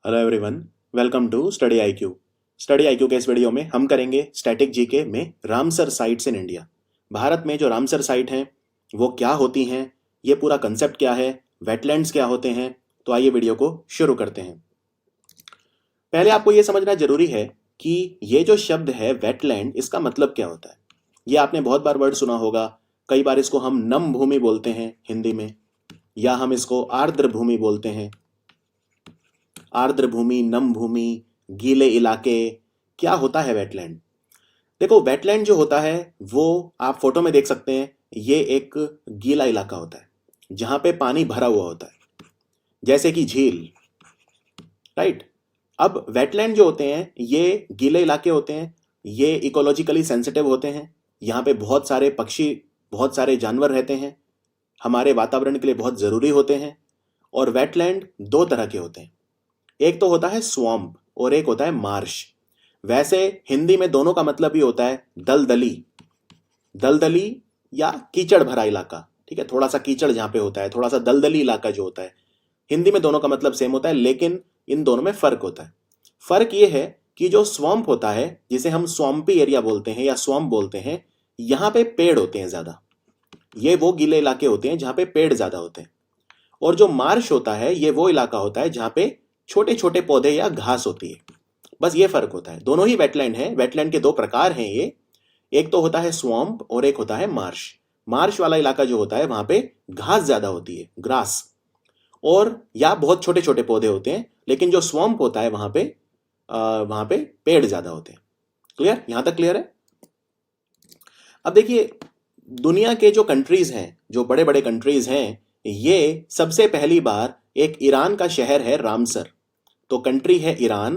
Hello everyone, welcome to study IQ. Study IQ के इस video में हम करेंगे स्टैटिक जीके में Ramsar sites in India. Bharat में जो रामसर साइट हैं वो क्या होती हैं, ये पूरा कंसेप्ट क्या है, वेटलैंड्स क्या होते हैं। तो आइए वीडियो को शुरू करते हैं। पहले आपको ये समझना जरूरी है कि ये जो शब्द है वेटलैंड, इसका मतलब क्या होता है। ये आपने बहुत बार वर्ड सुना होगा। कई बार इसको हम नम भूमि बोलते हैं हिंदी में, या हम इसको आर्द्र भूमि बोलते हैं। आर्द्र भूमि, नम भूमि, गीले इलाके। क्या होता है वेटलैंड? देखो, वेटलैंड जो होता है वो आप फोटो में देख सकते हैं। ये एक गीला इलाका होता है जहां पे पानी भरा हुआ होता है, जैसे कि झील। राइट। अब वेटलैंड जो होते हैं ये गीले इलाके होते हैं। ये इकोलॉजिकली सेंसिटिव होते हैं। यहाँ पे बहुत सारे पक्षी, बहुत सारे जानवर रहते हैं, हमारे वातावरण के लिए बहुत जरूरी होते हैं। और वेटलैंड दो तरह के होते हैं, एक तो होता है स्वैम्प और एक होता है मार्श। वैसे हिंदी में दोनों का मतलब भी होता है दलदली, दलदली या कीचड़ भरा इलाका। ठीक है, थोड़ा सा कीचड़ जहां पे होता है, थोड़ा सा दलदली इलाका जो होता है। हिंदी में दोनों का मतलब सेम होता है, लेकिन इन दोनों में फर्क होता है। फर्क ये है कि जो स्वैम्प होता है, जिसे हम स्वैम्पी एरिया बोलते हैं या स्वैम्प बोलते हैं, यहां पे पेड़ होते हैं ज्यादा। ये वो गीले इलाके होते हैं जहां पे पेड़ ज्यादा होते हैं। और जो मार्श होता है ये वो इलाका होता है जहां पे छोटे छोटे पौधे या घास होती है। बस ये फर्क होता है। दोनों ही वेटलैंड है। वेटलैंड के दो प्रकार हैं ये, एक तो होता है स्वैम्प और एक होता है मार्श। मार्श वाला इलाका जो होता है वहां पे घास ज्यादा होती है, ग्रास, और या बहुत छोटे छोटे पौधे होते हैं। लेकिन जो स्वैम्प होता है वहां पे पेड़ ज्यादा होते हैं। क्लियर? यहां तक क्लियर है? अब देखिए, दुनिया के जो कंट्रीज हैं, जो बड़े बड़े कंट्रीज हैं, ये सबसे पहली बार एक ईरान का शहर है रामसर। तो कंट्री है ईरान,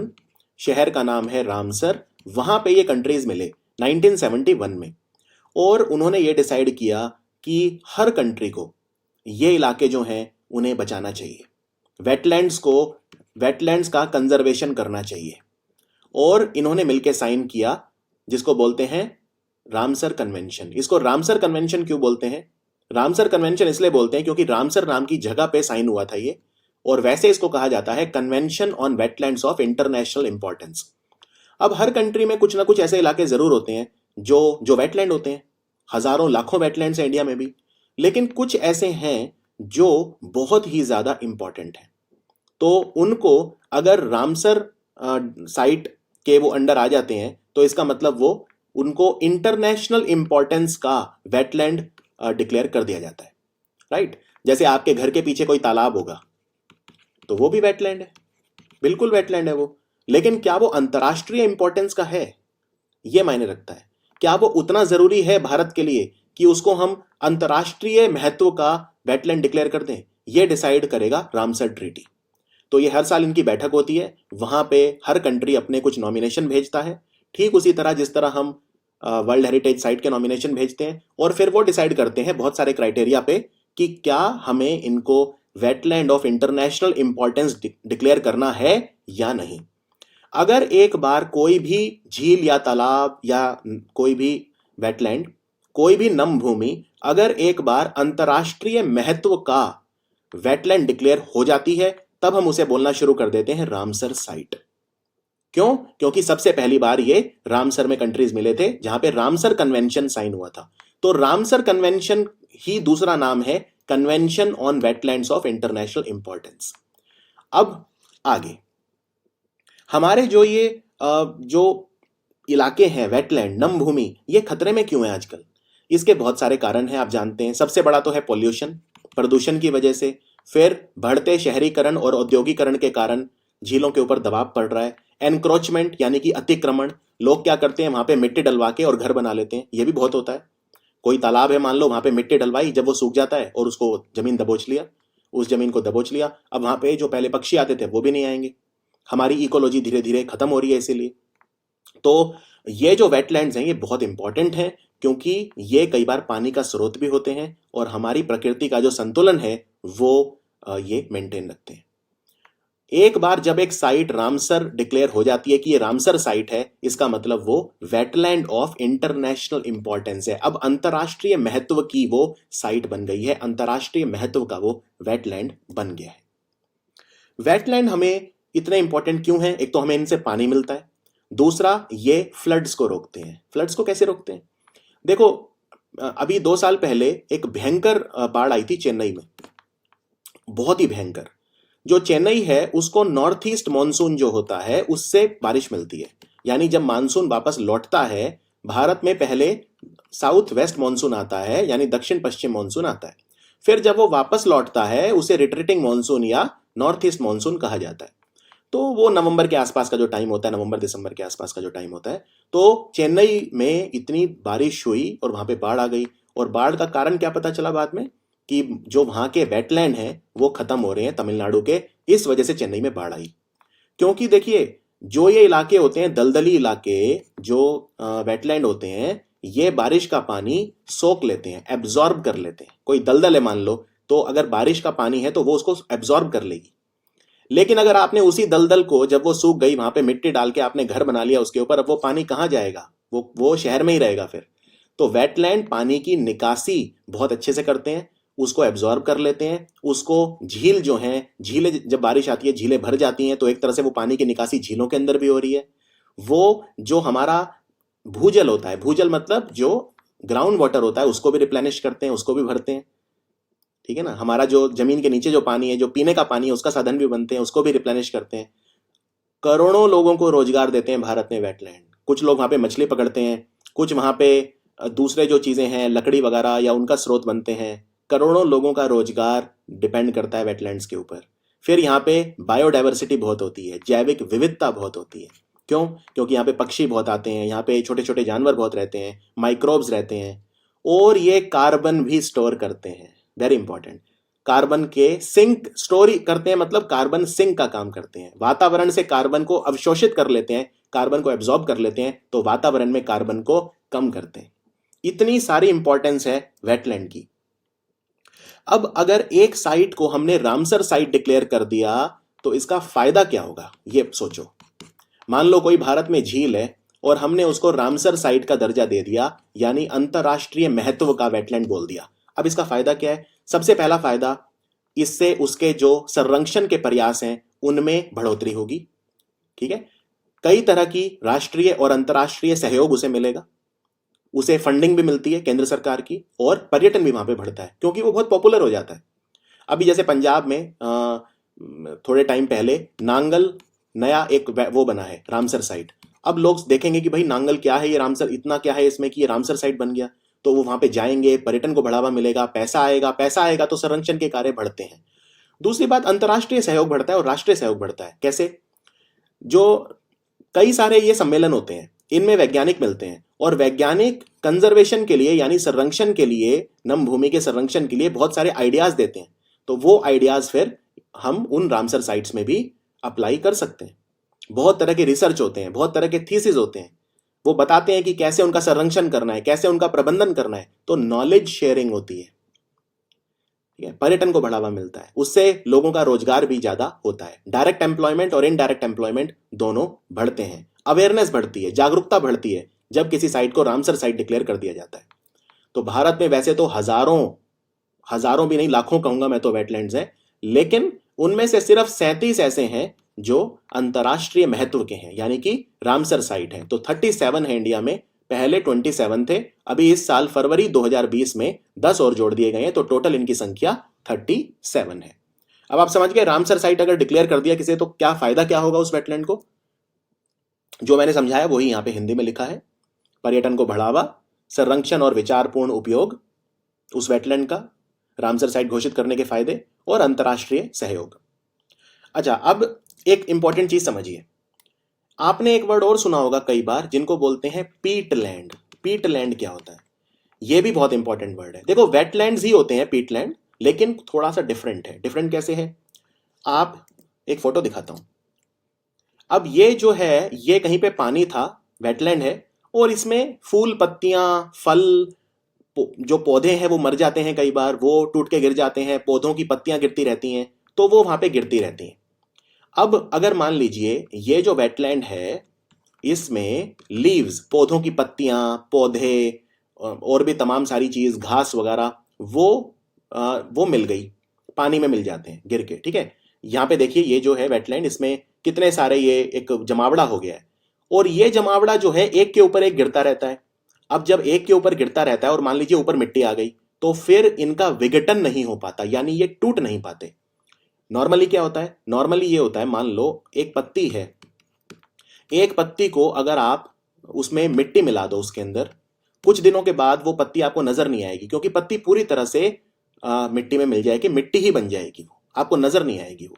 शहर का नाम है रामसर। वहां पे ये कंट्रीज मिले 1971 में। और उन्होंने ये डिसाइड किया कि हर कंट्री को ये इलाके जो हैं उन्हें बचाना चाहिए, वेटलैंड्स को, वेटलैंड्स का कंजर्वेशन करना चाहिए। और इन्होंने मिलकर साइन किया, जिसको बोलते हैं रामसर कन्वेंशन। इसको रामसर कन्वेंशन क्यों बोलते हैं? रामसर कन्वेंशन इसलिए बोलते हैं क्योंकि रामसर नाम की जगह पे साइन हुआ था ये। और वैसे इसको कहा जाता है convention on wetlands of international importance. अब हर कंट्री में कुछ ना कुछ ऐसे इलाके जरूर होते हैं जो जो वेटलैंड होते हैं। हजारों लाखों वेटलैंड्स हैं इंडिया में भी, लेकिन कुछ ऐसे हैं जो बहुत ही ज्यादा इंपॉर्टेंट हैं। तो उनको अगर रामसर साइट के वो अंडर आ जाते हैं तो इसका मतलब वो उनको इंटरनेशनल इंपॉर्टेंस का वेटलैंड डिक्लेयर कर दिया जाता है। राइट। जैसे आपके घर के पीछे कोई तालाब होगा तो वो भी वेटलैंड है, बिल्कुल वेटलैंड है वो। लेकिन क्या वो अंतर्राष्ट्रीय इंपॉर्टेंस का है, ये मायने रखता है। क्या वो उतना जरूरी है भारत के लिए कि उसको हम अंतर्राष्ट्रीय महत्व का वेटलैंड डिक्लेयर कर दें? ये डिसाइड करेगा रामसर ट्रीटी। तो ये हर साल इनकी बैठक होती है, वहां पे हर कंट्री अपने कुछ नॉमिनेशन भेजता है, ठीक उसी तरह जिस तरह हम वर्ल्ड हेरिटेज साइट के नॉमिनेशन भेजते हैं। और फिर वो डिसाइड करते हैं बहुत सारे क्राइटेरिया पे कि क्या हमें इनको wetland of international importance declare करना है या नहीं। अगर एक बार कोई भी झील या तालाब या कोई भी वेटलैंड, कोई भी नम भूमि अगर एक बार अंतर्राष्ट्रीय महत्व का वेटलैंड डिक्लेयर हो जाती है, तब हम उसे बोलना शुरू कर देते हैं रामसर साइट। क्यों? क्योंकि सबसे पहली बार ये रामसर में कंट्रीज मिले थे जहां पे रामसर कन्वेंशन साइन हुआ था। तो रामसर कन्वेंशन ही दूसरा नाम है convention on wetlands of international importance. अब आगे हमारे जो इलाके हैं वेटलैंड, नम भूमि, ये खतरे में क्यों है आजकल? इसके बहुत सारे कारण हैं, आप जानते हैं। सबसे बड़ा तो है पॉल्यूशन, प्रदूषण की वजह से। फिर बढ़ते शहरीकरण और औद्योगिकरण के कारण झीलों के ऊपर दबाव पड़ रहा है। एनक्रोचमेंट यानी कि अतिक्रमण, लोग क्या करते हैं, वहां पे मिट्टी डलवा के और घर बना लेते हैं, ये भी बहुत होता है। कोई तालाब है, मान लो, वहां पे मिट्टी डलवाई, जब वो सूख जाता है और उसको जमीन दबोच लिया, उस जमीन को दबोच लिया, अब वहां पे जो पहले पक्षी आते थे वो भी नहीं आएंगे। हमारी इकोलॉजी धीरे धीरे खत्म हो रही है इसीलिए। तो ये जो वेटलैंड्स हैं ये बहुत इंपॉर्टेंट हैं, क्योंकि ये कई बार पानी का स्रोत भी होते हैं और हमारी प्रकृति का जो संतुलन है वो ये मेंटेन रखते हैं। एक बार जब एक साइट रामसर डिक्लेयर हो जाती है कि ये रामसर साइट है, इसका मतलब वो वेटलैंड ऑफ इंटरनेशनल इंपॉर्टेंस है। अब अंतर्राष्ट्रीय महत्व की वो साइट बन गई है, अंतर्राष्ट्रीय महत्व का वो वेटलैंड बन गया है। वेटलैंड हमें इतने इंपॉर्टेंट क्यों हैं? एक तो हमें इनसे पानी मिलता है, दूसरा ये फ्लड्स को रोकते हैं। फ्लड्स को कैसे रोकते हैं? देखो, अभी 2 साल पहले एक भयंकर बाढ़ आई थी चेन्नई में, बहुत ही भयंकर। जो चेन्नई है उसको नॉर्थ ईस्ट मानसून जो होता है उससे बारिश मिलती है, यानी जब मानसून वापस लौटता है, भारत में पहले साउथ वेस्ट मानसून आता है, यानी दक्षिण पश्चिम मानसून आता है। फिर जब वो वापस लौटता है उसे रिट्रीटिंग मानसून या नॉर्थ ईस्ट मानसून कहा जाता है। तो वो नवंबर के आसपास का जो टाइम होता है, नवंबर दिसंबर के आसपास का जो टाइम होता है, तो चेन्नई में इतनी बारिश हुई और वहां पे बाढ़ आ गई। और बाढ़ का कारण क्या पता चला बाद में? कि जो वहां के वेटलैंड हैं वो खत्म हो रहे हैं तमिलनाडु के, इस वजह से चेन्नई में बाढ़ आई। क्योंकि देखिए, जो ये इलाके होते हैं दलदली इलाके, जो वेटलैंड होते हैं, ये बारिश का पानी सोख लेते हैं, एब्जॉर्ब कर लेते हैं। कोई दलदल है मान लो, तो अगर बारिश का पानी है तो वो उसको एब्जॉर्ब कर लेगी। लेकिन अगर आपने उसी दलदल को, जब वो सूख गई, वहां पे मिट्टी डाल के आपने घर बना लिया उसके ऊपर, अब वो पानी कहाँ जाएगा? वो शहर में ही रहेगा फिर। तो वेटलैंड पानी की निकासी बहुत अच्छे से करते हैं, उसको एब्जॉर्ब कर लेते हैं, उसको झील जो हैं, झीलें जब बारिश आती है झीलें भर जाती हैं, तो एक तरह से वो पानी की निकासी झीलों के अंदर भी हो रही है। वो जो हमारा भूजल होता है, भूजल मतलब जो ग्राउंड वाटर होता है, उसको भी रिप्लेनिश करते हैं, उसको भी भरते हैं। ठीक है ना? हमारा जो जमीन के नीचे जो पानी है, जो पीने का पानी है, उसका साधन भी बनते हैं, उसको भी रिप्लेनिश करते हैं। करोड़ों लोगों को रोजगार देते हैं भारत में वेटलैंड। कुछ लोग वहां पे मछली पकड़ते हैं, कुछ वहां पे दूसरे जो चीजें हैं लकड़ी वगैरह या उनका स्रोत बनते हैं। करोड़ों लोगों का रोजगार डिपेंड करता है वेटलैंड्स के ऊपर। फिर यहाँ पे बायोडाइवर्सिटी बहुत होती है, जैविक विविधता बहुत होती है। क्यों? क्योंकि यहाँ पे पक्षी बहुत आते हैं, यहाँ पे छोटे छोटे जानवर बहुत रहते हैं, माइक्रोब्स रहते हैं, और ये कार्बन भी स्टोर करते हैं। वेरी इंपॉर्टेंट, कार्बन के सिंक स्टोरी करते हैं, मतलब कार्बन सिंक का काम करते हैं। वातावरण से कार्बन को अवशोषित कर लेते हैं, कार्बन को एब्जॉर्ब कर लेते हैं, तो वातावरण में कार्बन को कम करते हैं। इतनी सारी इंपॉर्टेंस है वेटलैंड की। अब अगर एक साइट को हमने रामसर साइट डिक्लेयर कर दिया तो इसका फायदा क्या होगा, ये सोचो। मान लो कोई भारत में झील है और हमने उसको रामसर साइट का दर्जा दे दिया, यानी अंतरराष्ट्रीय महत्व का वेटलैंड बोल दिया। अब इसका फायदा क्या है? सबसे पहला फायदा, इससे उसके जो संरक्षण के प्रयास हैं उनमें बढ़ोतरी होगी। ठीक है? कई तरह की राष्ट्रीय और अंतरराष्ट्रीय सहयोग उसे मिलेगा, उसे फंडिंग भी मिलती है केंद्र सरकार की, और पर्यटन भी वहां पे बढ़ता है क्योंकि वो बहुत पॉपुलर हो जाता है। अभी जैसे पंजाब में थोड़े टाइम पहले नांगल नया एक वो बना है रामसर साइट। अब लोग देखेंगे कि भाई नांगल क्या है, ये रामसर इतना क्या है इसमें कि ये रामसर साइट बन गया, तो वो वहां पे जाएंगे, पर्यटन को बढ़ावा मिलेगा, पैसा आएगा, पैसा आएगा तो संरक्षण के कार्य बढ़ते हैं। दूसरी बात, अंतर्राष्ट्रीय सहयोग बढ़ता है और राष्ट्रीय सहयोग बढ़ता है। कैसे? जो कई सारे ये सम्मेलन होते हैं, इनमें वैज्ञानिक मिलते हैं, और वैज्ञानिक कंजर्वेशन के लिए, यानी संरक्षण के लिए, नम भूमि के संरक्षण के लिए बहुत सारे आइडियाज देते हैं। तो वो आइडियाज फिर हम उन रामसर साइट्स में भी अप्लाई कर सकते हैं। बहुत तरह के रिसर्च होते हैं, बहुत तरह के थीसिस होते हैं, वो बताते हैं कि कैसे उनका संरक्षण करना है, कैसे उनका प्रबंधन करना है। तो नॉलेज शेयरिंग होती है, ठीक है? पर्यटन को बढ़ावा मिलता है, उससे लोगों का रोजगार भी ज्यादा होता है। डायरेक्ट एम्प्लॉयमेंट और इनडायरेक्ट एम्प्लॉयमेंट दोनों बढ़ते हैं, अवेयरनेस बढ़ती है, जागरूकता बढ़ती है जब किसी साइट को रामसर साइट डिक्लेयर कर दिया जाता है। तो भारत में वैसे तो हजारों, हजारों भी नहीं लाखों कहूंगा मैं तो वेटलैंड्स हैं, लेकिन उनमें से सिर्फ 37 ऐसे हैं जो अंतरराष्ट्रीय महत्व के हैं, यानी कि रामसर साइट है। तो 37 है इंडिया में, पहले 27 थे, अभी इस साल फरवरी 2020 में 10 और जोड़ दिए गए हैं, तो टोटल इनकी संख्या 37 है। अब आप समझ गए, रामसर साइट अगर डिक्लेयर कर दिया किसी तो क्या फायदा क्या होगा उस वेटलैंड को। जो मैंने समझाया वही यहां पे हिंदी में लिखा है। पर्यटन को बढ़ावा, संरक्षण और विचारपूर्ण उपयोग उस वेटलैंड का, रामसर साइट घोषित करने के फायदे, और अंतरराष्ट्रीय सहयोग। अच्छा, अब एक इंपॉर्टेंट चीज समझिए। आपने एक वर्ड और सुना होगा कई बार, जिनको बोलते हैं पीटलैंड। पीटलैंड क्या होता है? यह भी बहुत इंपॉर्टेंट वर्ड है। देखो, वेटलैंड्स ही होते हैं पीटलैंड, लेकिन थोड़ा सा डिफरेंट है। डिफरेंट कैसे है? आप एक फोटो दिखाता हूं। अब ये जो है, ये कहीं पे पानी था, वेटलैंड है, और इसमें फूल, पत्तियां, फल, जो पौधे हैं वो मर जाते हैं, कई बार वो टूट के गिर जाते हैं, पौधों की पत्तियां गिरती रहती हैं, तो वो वहां पे गिरती रहती हैं। अब अगर मान लीजिए ये जो वेटलैंड है, इसमें लीव्स, पौधों की पत्तियां, पौधे, और भी तमाम सारी चीज, घास वगैरह, वो मिल गई, पानी में मिल जाते हैं गिर के, ठीक है? यहाँ पे देखिए ये जो है वेटलैंड, इसमें कितने सारे ये एक जमावड़ा हो गया है, और ये जमावड़ा जो है एक के ऊपर एक गिरता रहता है। अब जब एक के ऊपर गिरता रहता है और मान लीजिए ऊपर मिट्टी आ गई, तो फिर इनका विघटन नहीं हो पाता, यानी ये टूट नहीं पाते। नॉर्मली क्या होता है, नॉर्मली ये होता है, मान लो एक पत्ती है, एक पत्ती को अगर आप उसमें मिट्टी मिला दो उसके अंदर, कुछ दिनों के बाद वो पत्ती आपको नजर नहीं आएगी, क्योंकि पत्ती पूरी तरह से मिट्टी में मिल जाएगी, मिट्टी ही बन जाएगी, वो आपको नजर नहीं आएगी वो।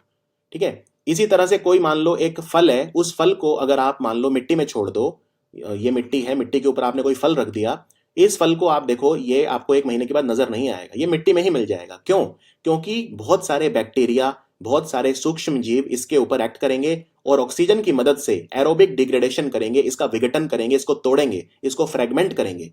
ठीक है। इसी तरह से कोई मान लो एक फल है, उस फल को अगर आप मान लो मिट्टी में छोड़ दो, ये मिट्टी है, मिट्टी के ऊपर आपने कोई फल रख दिया, इस फल को आप देखो, ये आपको एक महीने के बाद नजर नहीं आएगा, ये मिट्टी में ही मिल जाएगा। क्यों? क्योंकि बहुत सारे बैक्टीरिया, बहुत सारे सूक्ष्म जीव इसके ऊपर एक्ट करेंगे और ऑक्सीजन की मदद से एरोबिक डिग्रेडेशन करेंगे, इसका विघटन करेंगे, इसको तोड़ेंगे, इसको फ्रेगमेंट करेंगे,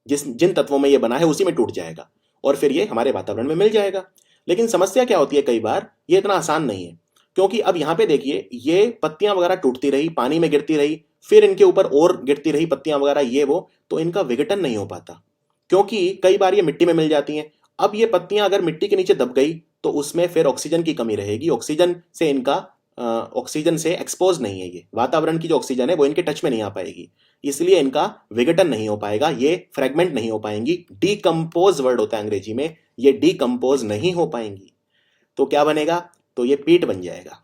जिन तत्वों में ये बना है उसी में टूट जाएगा और फिर ये हमारे वातावरण में मिल जाएगा। लेकिन समस्या क्या होती है, कई बार ये इतना आसान नहीं है, क्योंकि अब यहाँ पे देखिए ये पत्तियां वगैरह टूटती रही, पानी में गिरती रही, फिर इनके ऊपर और गिरती रही पत्तियां वगैरह, ये वो, तो इनका विघटन नहीं हो पाता, क्योंकि कई बार ये मिट्टी में मिल जाती हैं। अब ये पत्तियां अगर मिट्टी के नीचे दब गई तो उसमें फिर ऑक्सीजन की कमी रहेगी, ऑक्सीजन से एक्सपोज नहीं है, ये वातावरण की जो ऑक्सीजन है वो इनके टच में नहीं आ पाएगी, इसलिए इनका विघटन नहीं हो पाएगा, ये फ्रेगमेंट नहीं हो पाएंगी, डीकम्पोज वर्ड होता है अंग्रेजी में, ये डीकम्पोज नहीं हो पाएंगी। तो क्या बनेगा, तो ये पीट बन जाएगा।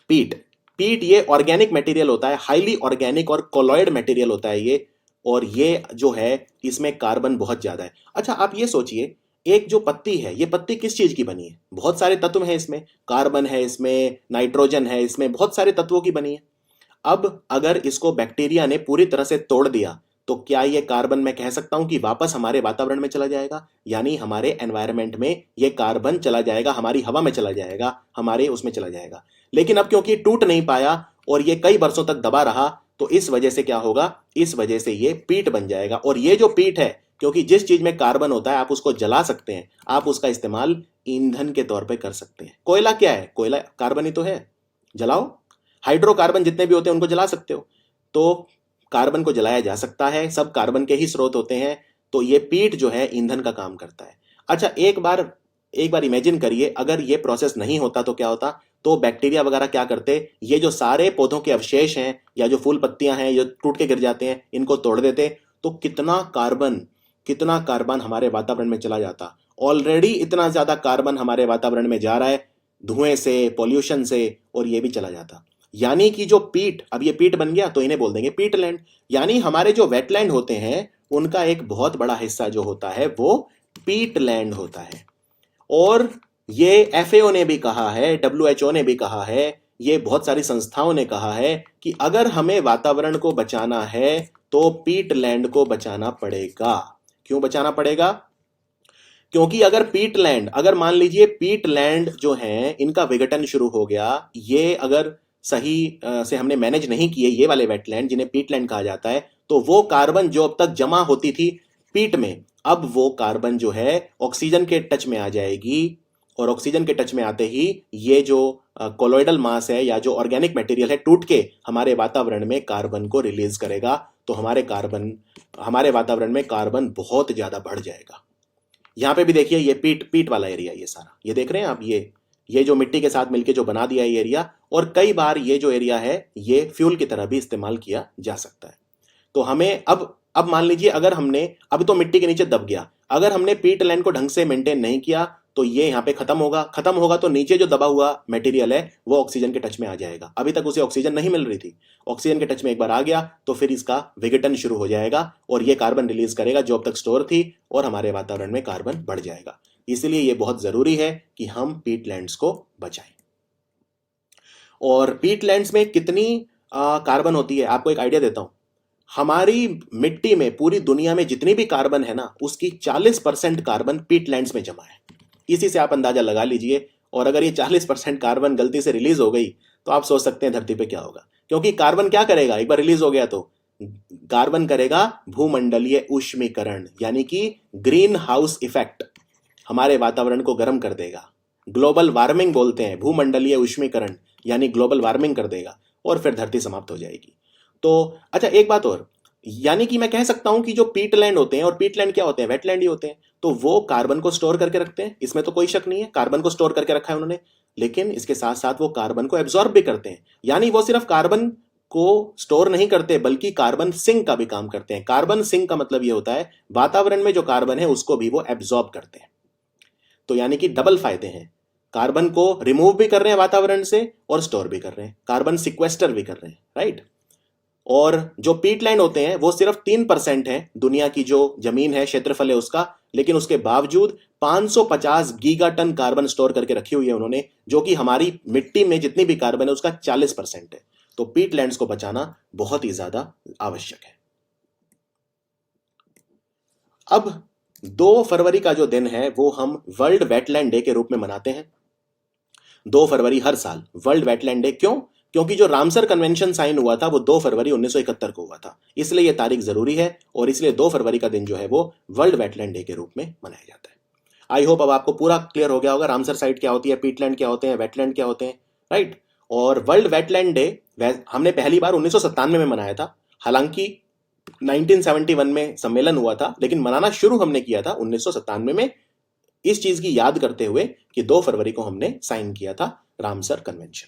पीट, पीट ये ऑर्गेनिक मटेरियल होता है, हाईली ऑर्गेनिक और कोलॉइड मटेरियल होता है ये, और ये जो है इसमें कार्बन बहुत ज्यादा है। अच्छा आप ये सोचिए, एक जो पत्ती है, ये पत्ती किस चीज की बनी है? बहुत सारे तत्व हैं इसमें, कार्बन है इसमें, नाइट्रोजन है इसमें, बहुत सारे तत्वों की बनी है। अब अगर इसको बैक्टीरिया ने पूरी तरह से तोड़ दिया, तो क्या ये कार्बन मैं कह सकता हूं कि वापस हमारे वातावरण में चला जाएगा, यानी हमारे एनवायरनमेंट में ये कार्बन चला जाएगा, हमारी हवा में चला जाएगा, हमारे उसमें चला जाएगा। लेकिन अब क्योंकि टूट नहीं पाया और ये कई वर्षों तक दबा रहा, तो इस वजह से क्या होगा, इस वजह से ये पीट बन जाएगा। और ये जो पीट है, क्योंकि जिस चीज में कार्बन होता है आप उसको जला सकते हैं, आप उसका इस्तेमाल ईंधन के तौर पे कर सकते हैं। कोयला क्या है, कोयला कार्बन ही तो है, जलाओ, हाइड्रोकार्बन जितने भी होते हैं उनको जला सकते हो, तो कार्बन को जलाया जा सकता है, सब कार्बन के ही स्रोत होते हैं, तो ये पीट जो है ईंधन का काम करता है। अच्छा एक बार इमेजिन करिए, अगर ये प्रोसेस नहीं होता तो क्या होता, तो बैक्टीरिया वगैरह क्या करते, ये जो सारे पौधों के अवशेष हैं या जो फूल पत्तियां हैं जो टूट के गिर जाते हैं, इनको तोड़ देते, तो कितना कार्बन हमारे वातावरण में चला जाता। ऑलरेडी इतना ज्यादा कार्बन हमारे वातावरण में जा रहा है, धुएं से, पॉल्यूशन से, और ये भी चला जाता। यानी कि जो पीट, अब ये पीट बन गया तो इन्हें बोल देंगे पीटलैंड। यानी हमारे जो वेटलैंड होते हैं उनका एक बहुत बड़ा हिस्सा जो होता है वो पीटलैंड होता है। और ये एफएओ ने भी कहा है, डब्ल्यूएचओ ने भी कहा है, ये बहुत सारी संस्थाओं ने कहा है कि अगर हमें वातावरण को बचाना है तो पीटलैंड को बचाना पड़ेगा। क्यों बचाना पड़ेगा? क्योंकि अगर मान लीजिए पीटलैंड जो है इनका विघटन शुरू हो गया, ये अगर सही से हमने मैनेज नहीं किए ये वाले वेटलैंड जिन्हें पीटलैंड कहा जाता है, तो वो कार्बन जो अब तक जमा होती थी पीट में, अब वो कार्बन जो है ऑक्सीजन के टच में आ जाएगी, और ऑक्सीजन के टच में आते ही ये जो कोलोइडल मास है या जो ऑर्गेनिक मटेरियल है टूट के हमारे वातावरण में कार्बन को रिलीज करेगा, तो हमारे वातावरण में कार्बन बहुत ज्यादा बढ़ जाएगा। यहाँ पे भी देखिए ये पीट पीट वाला एरिया, ये सारा ये देख रहे हैं आप, ये जो मिट्टी के साथ मिलके जो बना दिया ये एरिया, और कई बार ये जो एरिया है ये फ्यूल की तरह भी इस्तेमाल किया जा सकता है। तो हमें अब मान लीजिए अगर हमने, अब तो मिट्टी के नीचे दब गया, अगर हमने पीटलैंड को ढंग से मेंटेन नहीं किया तो ये यहाँ पे खत्म होगा तो नीचे जो दबा हुआ मटेरियल है वो ऑक्सीजन के टच में आ जाएगा। अभी तक उसे ऑक्सीजन नहीं मिल रही थी, ऑक्सीजन के टच में एक बार आ गया तो फिर इसका विघटन शुरू हो जाएगा और ये कार्बन रिलीज करेगा जो अब तक स्टोर थी, और हमारे वातावरण में कार्बन बढ़ जाएगा। इसलिए ये बहुत जरूरी है कि हम पीटलैंड्स को बचाएं। और पीटलैंड्स में कितनी कार्बन होती है आपको एक आइडिया देता हूं। हमारी मिट्टी में, पूरी दुनिया में जितनी भी कार्बन है ना, उसकी 40% कार्बन पीटलैंड्स में जमा है। इसी से आप अंदाजा लगा लीजिए। और अगर ये 40% कार्बन गलती से रिलीज हो गई तो आप सोच सकते हैं धरती पे क्या होगा। क्योंकि कार्बन क्या करेगा, एक बार रिलीज हो गया तो कार्बन करेगा भूमंडलीय ऊष्मीकरण, यानी कि ग्रीन हाउस इफेक्ट, हमारे वातावरण को गर्म कर देगा। ग्लोबल वार्मिंग बोलते हैं भूमंडलीय ऊष्मीकरण, यानी ग्लोबल वार्मिंग कर देगा और फिर धरती समाप्त हो जाएगी। तो अच्छा एक बात और, यानी कि मैं कह सकता हूं कि जो पीटलैंड होते हैं, और पीटलैंड क्या होते हैं, वेटलैंड ही होते हैं, तो वो कार्बन को स्टोर करके रखते हैं, इसमें तो कोई शक नहीं है, कार्बन को स्टोर करके रखा है उन्होंने। लेकिन इसके साथ साथ वो कार्बन को एब्जॉर्ब भी करते हैं। यानी वो सिर्फ कार्बन को स्टोर नहीं करते बल्कि कार्बन सिंक का भी काम करते हैं। कार्बन सिंक का मतलब ये होता है वातावरण में जो कार्बन है उसको भी वो एब्जॉर्ब करते हैं। तो यानी कि डबल फायदे हैं, कार्बन को रिमूव भी कर रहे हैं वातावरण से और स्टोर भी कर रहे हैं, कार्बन सिक्वेस्टर भी कर रहे हैं, राइट। और जो पीटलैंड होते हैं वो सिर्फ 3% है दुनिया की जो जमीन है, क्षेत्रफल है उसका, लेकिन उसके बावजूद 550 गीगाटन कार्बन स्टोर करके रखी हुई है उन्होंने, जो कि हमारी मिट्टी में जितनी भी कार्बन है उसका 40% है। तो पीटलैंड्स को बचाना बहुत ही ज्यादा आवश्यक है। अब 2 फरवरी का जो दिन है वो हम वर्ल्ड वेटलैंड डे के रूप में मनाते हैं। 2 फरवरी हर साल वर्ल्ड वेटलैंड डे। क्यों? क्योंकि जो रामसर कन्वेंशन साइन हुआ था वो 2 फरवरी 1971 को हुआ था, इसलिए यह तारीख जरूरी है और इसलिए 2 फरवरी का दिन जो है वो वर्ल्ड वेटलैंड डे के रूप में मनाया जाता है। आई होप अब आपको पूरा क्लियर हो गया होगा रामसर साइट क्या होती है, पीटलैंड क्या होते हैं, वेटलैंड क्या होते हैं, राइट। और वर्ल्ड वेटलैंड डे हमने पहली बार 1997 में मनाया था। हालांकि 1971 में सम्मेलन हुआ था, लेकिन मनाना शुरू हमने किया था 1997 में, इस चीज की याद करते हुए कि 2 फरवरी को हमने साइन किया था रामसर कन्वेंशन।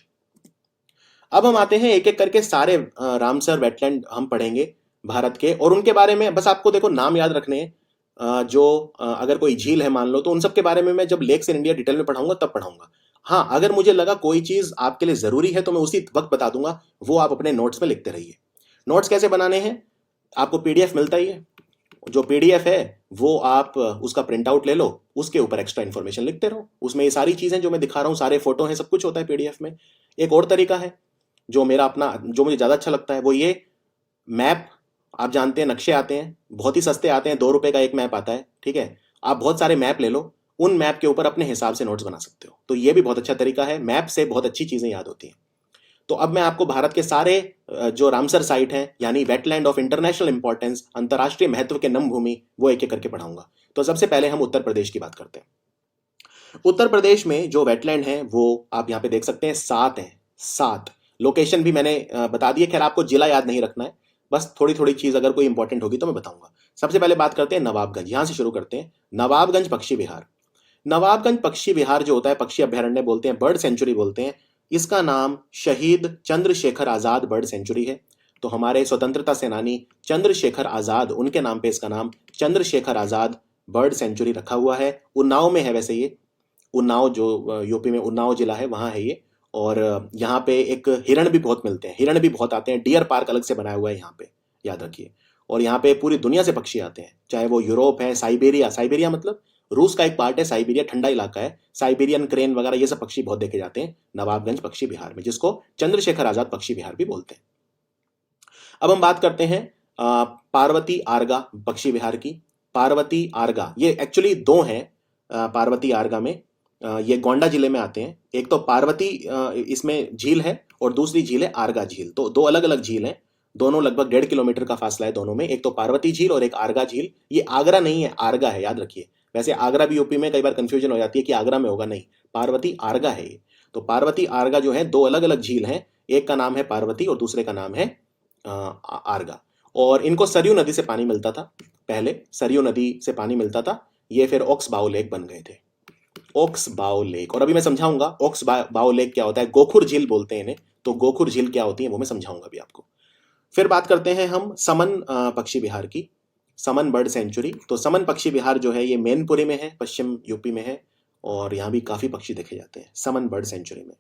अब हम आते हैं एक एक करके सारे रामसर वेटलैंड हम पढ़ेंगे भारत के, और उनके बारे में बस आपको देखो नाम याद रखने हैं। जो अगर कोई झील है मान लो, तो उन सब के बारे में मैं जब लेक्स इन इंडिया डिटेल में पढ़ाऊंगा तब पढ़ाऊंगा। हाँ, अगर मुझे लगा कोई चीज आपके लिए जरूरी है तो मैं उसी वक्त बता दूंगा, वो आप अपने नोट्स में लिखते रहिए। नोट्स कैसे बनाने हैं? आपको पीडीएफ मिलता ही है, जो पीडीएफ है वो आप उसका प्रिंट आउट ले लो, उसके ऊपर एक्स्ट्रा इन्फॉर्मेशन लिखते रहो। उसमें ये सारी चीजें जो मैं दिखा रहा हूँ, सारे फोटो हैं, सब कुछ होता है पीडीएफ में। एक और तरीका है जो मेरा अपना, जो मुझे ज्यादा अच्छा लगता है, वो ये मैप। आप जानते हैं नक्शे आते हैं, बहुत ही सस्ते आते हैं, 2 रुपए का एक मैप आता है, ठीक है। आप बहुत सारे मैप ले लो, उन मैप के ऊपर अपने हिसाब से नोट्स बना सकते हो। तो ये भी बहुत अच्छा तरीका है, मैप से बहुत अच्छी चीजें याद होती हैं। तो अब मैं आपको भारत के सारे जो रामसर साइट हैं, यानी वेटलैंड ऑफ इंटरनेशनल इंपॉर्टेंस, अंतर्राष्ट्रीय महत्व के नम भूमि, वो एक एक करके पढ़ाऊंगा। तो सबसे पहले हम उत्तर प्रदेश की बात करते हैं। उत्तर प्रदेश में जो वेटलैंड है वो आप यहाँ पे देख सकते हैं, 7 हैं, 7। लोकेशन भी मैंने बता दी है, खैर आपको जिला याद नहीं रखना है, बस थोड़ी थोड़ी चीज अगर कोई इंपॉर्टेंट होगी तो मैं बताऊंगा। सबसे पहले बात करते हैं नवाबगंज, यहां से शुरू करते हैं। नवाबगंज पक्षी विहार। नवाबगंज पक्षी विहार जो होता है, पक्षी अभ्यारण्य बोलते हैं, बर्ड सेंचुरी बोलते हैं। इसका नाम शहीद चंद्रशेखर आजाद बर्ड सेंचुरी है। तो हमारे स्वतंत्रता सेनानी चंद्रशेखर आजाद, उनके नाम पे इसका नाम चंद्रशेखर आजाद बर्ड सेंचुरी रखा हुआ है। उन्नाव में है वैसे ये, उन्नाव जो यूपी में उन्नाव जिला है वहां है ये। और यहाँ पे एक हिरण भी बहुत मिलते हैं, हिरण भी बहुत आते हैं। डियर पार्क अलग से बनाया हुआ है यहाँ पे, याद रखिए। और यहाँ पे पूरी दुनिया से पक्षी आते हैं, चाहे वो यूरोप है, साइबेरिया, साइबेरिया मतलब रूस का एक पार्ट है, साइबेरिया ठंडा इलाका है, साइबेरियन क्रेन वगैरह ये सब पक्षी बहुत देखे जाते हैं नवाबगंज पक्षी विहार में, जिसको चंद्रशेखर आजाद पक्षी विहार भी बोलते हैं। अब हम बात करते हैं पार्वती आर्गा पक्षी विहार की। पार्वती आर्गा, ये एक्चुअली 2 हैं पार्वती आर्गा में, ये गोंडा जिले में आते हैं। एक तो पार्वती इसमें झील है और दूसरी झील है आर्गा झील। तो 2 अलग अलग झील हैं, दोनों लगभग 1.5 किलोमीटर का फासला है दोनों में। एक तो पार्वती झील और एक आर्गा झील। ये आगरा नहीं है, आर्गा है, याद रखिए। वैसे आगरा भी यूपी में, कई बार कंफ्यूजन हो जाती है कि आगरा में होगा, नहीं, पार्वती आर्गा है ये। तो पार्वती आर्गा जो है, 2 अलग अलग झील हैं, एक का नाम है पार्वती और दूसरे का नाम है आर्गा। और इनको सरयू नदी से पानी मिलता था, पहले सरयू नदी से पानी मिलता था, ये फिर ओक्स बाउ लेक बन गए थे, ओक्स बाउ लेक। और अभी मैं समझाऊंगा ओक्स बाउ लेक क्या होता है, गोखुर झील बोलते हैं इन्हें, तो गोखुर झील क्या होती है वो मैं समझाऊंगा अभी आपको। फिर बात करते हैं हम समन पक्षी विहार की, समन बर्ड सेंचुरी। तो समन पक्षी विहार जो है ये मैनपुरी में है, पश्चिम यूपी में है, और यहाँ भी काफी पक्षी देखे जाते हैं समन बर्ड सेंचुरी में।